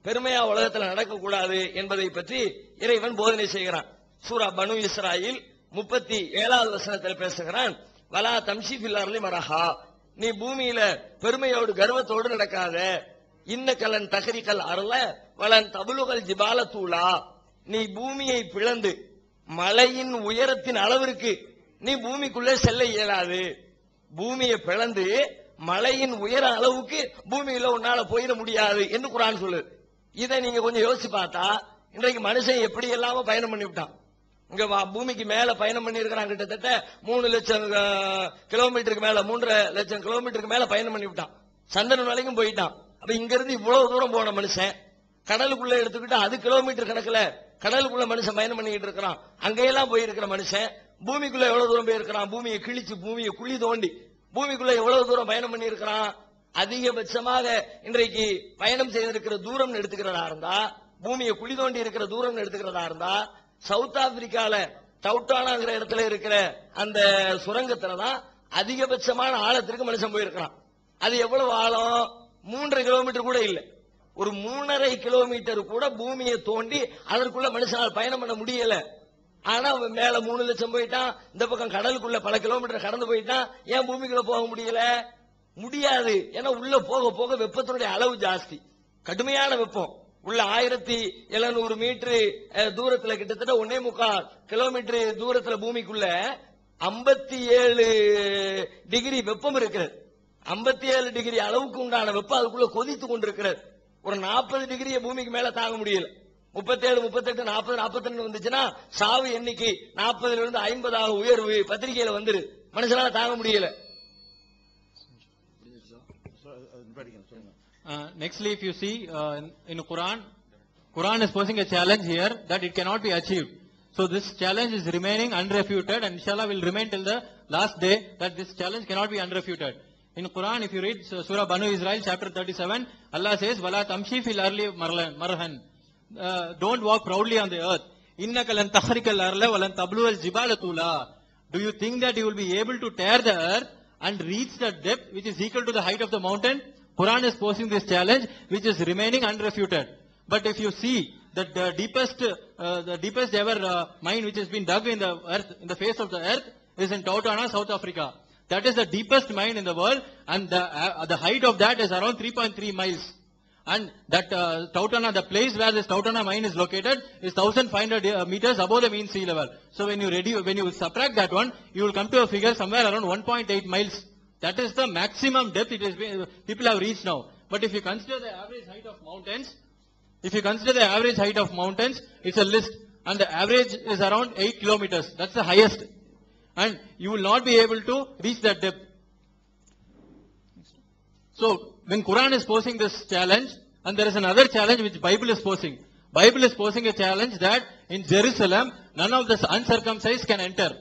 C: பெருமையா உலகத்துல நடக்க கூடாது என்பதை பற்றி இறைவன் போதனை செய்கிறான். சூரா பனு இஸ்ராயில் 37வது வசனத்தில் பேசுகிறான், வலா தம்ஷி ஃபில் அர்லி மரஹா, நீ பூமியில பெருமையோடு கர்வத்தோடு நடக்காத, இன்னகலன் தகரிக்கல் அருள வலன் தபுலுகல் ஜிபால தூளா, நீ பூமியை பிளந்து மலையின் உயரத்தின் அளவிற்கு நீ பூமிக்குள்ளே செல்ல இயலாது. பூமியை பிளந்து மலையின் உயர அளவுக்கு பூமியில உன்னால போயிட முடியாது என்று குர்ஆன் சொல்லுது. இதை நீங்க கொஞ்சம் யோசிச்சு பார்த்தா இன்றைக்கு மனுஷன் எப்படி எல்லாம பயணம் பண்ணிவிட்டான். இங்க பூமிக்கு மேல பயணம் பண்ணி இருக்கிறான், கிட்டத்தட்ட 3 லட்சம் கிலோமீட்டருக்கு மேல, 3.5 லட்சம் கிலோமீட்டருக்கு மேல பயணம் பண்ணிவிட்டான். சந்திரன் வரைக்கும் போயிட்டான். அப்ப இங்க இருந்து இவ்வளவு தூரம் போன மனுஷன் கடலுக்குள்ள எடுத்துக்கிட்டு அது கிலோமீட்டர் கணக்குல கடலுக்குள்ள மனுஷன் பயணம் பண்ணிக்கிட்டு இருக்கிறான். அங்கெல்லாம் போயிருக்கிற மனுஷன் பூமிக்குள்ள எவ்வளவு தூரம் போயிருக்கிறான், பூமியை கிழிச்சு பூமியை குழி தோண்டி பூமிக்குள்ள எவ்வளவு தூரம் பயணம் பண்ணி இருக்கிறான். அதிகபட்சமாக இன்றைக்கு பயணம் செய்திருக்கிற தூரம் எடுத்துக்கிறதா இருந்தா, பூமியை குழி தோண்டி இருக்கிற தூரம் எடுத்துக்கிறதா இருந்தா, சவுத் ஆப்பிரிக்கால டவுட்டானாங்கிற இடத்துல இருக்கிற அந்த சுரங்கத்துலதான் அதிகபட்சமான ஆழத்திற்கு மனுஷன் போயிருக்கிறான். அது எவ்வளவு ஆழம்? 3.5 கிலோமீட்டர் கூட இல்ல, ஒரு 3.5 கிலோமீட்டர் கூட பூமியை தோண்டி அதற்குள்ள மனுஷனால் பயணம் பண்ண முடியல. ஆனா மேல 3 லட்சம் போயிட்டான், இந்த பக்கம் கடலுக்குள்ள பல கிலோமீட்டர் கடந்து போயிட்டான். ஏன் பூமிக்குள்ள போக முடியல? முடியாது. ஏன்னா உள்ள போக போக வெப்பத்தினுடைய அளவு ஜாஸ்தி, கடுமையான வெப்பம். உள்ள 1700 மீட்டர் தூரத்துல கிட்டத்தட்ட 1.25 கிலோமீட்டர் தூரத்துல பூமிக்குள்ள 57 டிகிரி வெப்பம் இருக்கிறது. 57 டிகிரி அளவுக்கு உண்டான வெப்பம் அதுக்குள்ள கொதித்து கொண்டிருக்கிறது. ஒரு 40 டிகிரியை பூமிக்கு மேல தாங்க முடியல. 37, 38, 40, 42 வந்துச்சுன்னா சாவு எண்ணிக்கை 40ல இருந்து 50 உயர்வு பத்திரிகையில வந்துரு. மனுஷனால தாங்க முடியல.
B: Nextly, if you see in Quran is posing a challenge here that it cannot be achieved. So this challenge is remaining unrefuted, and inshallah will remain till the last day that this challenge cannot be unrefuted. In Quran, if you read Surah Banu Israel chapter 37, Allah says, "Wala tamshi fil arli marhan." Don't walk proudly on the earth. Innaka lan takhrikal arla wa lan tablual jibala tula. Do you think that you will be able to tear the earth and reach the depth which is equal to the height of the mountain? Quran is posing this challenge which is remaining unrefuted. But if you see that the deepest ever mine which has been dug in the earth, in the face of the earth, is in Tautana, South Africa. That is the deepest mine in the world, and the height of that is around 3.3 miles. And that Tautana, the place where this Tautana mine is located is 1500 meters above the mean sea level. So when you subtract that one, you will come to a figure somewhere around 1.8 miles. That is the maximum depth people have reached now. But if you consider the average height of mountains, it's a list. And the average is around 8 kilometers. That's the highest. And you will not be able to reach that depth. So, when Quran is posing this challenge, and there is another challenge which Bible is posing. Bible is posing a challenge that in Jerusalem, none of the uncircumcised can enter.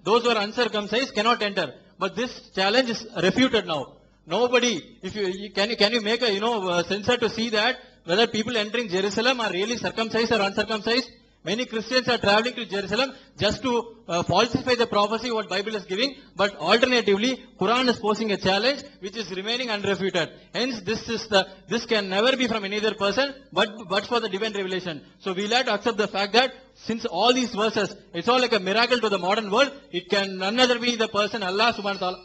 B: Those who are uncircumcised cannot enter. But this challenge is refuted now. Nobody, can you make a, sensor to see that whether people entering Jerusalem are really circumcised or uncircumcised? Many Christians are traveling to Jerusalem just to falsify the prophecy what Bible is giving, but alternatively, Quran is posing a challenge which is remaining unrefuted. Hence, this can never be from any other person, but for the divine revelation. So we'll have to accept the fact that since all these verses, it's all like a miracle to the modern world, it can none other be the person Allah subhanahu wa ta'ala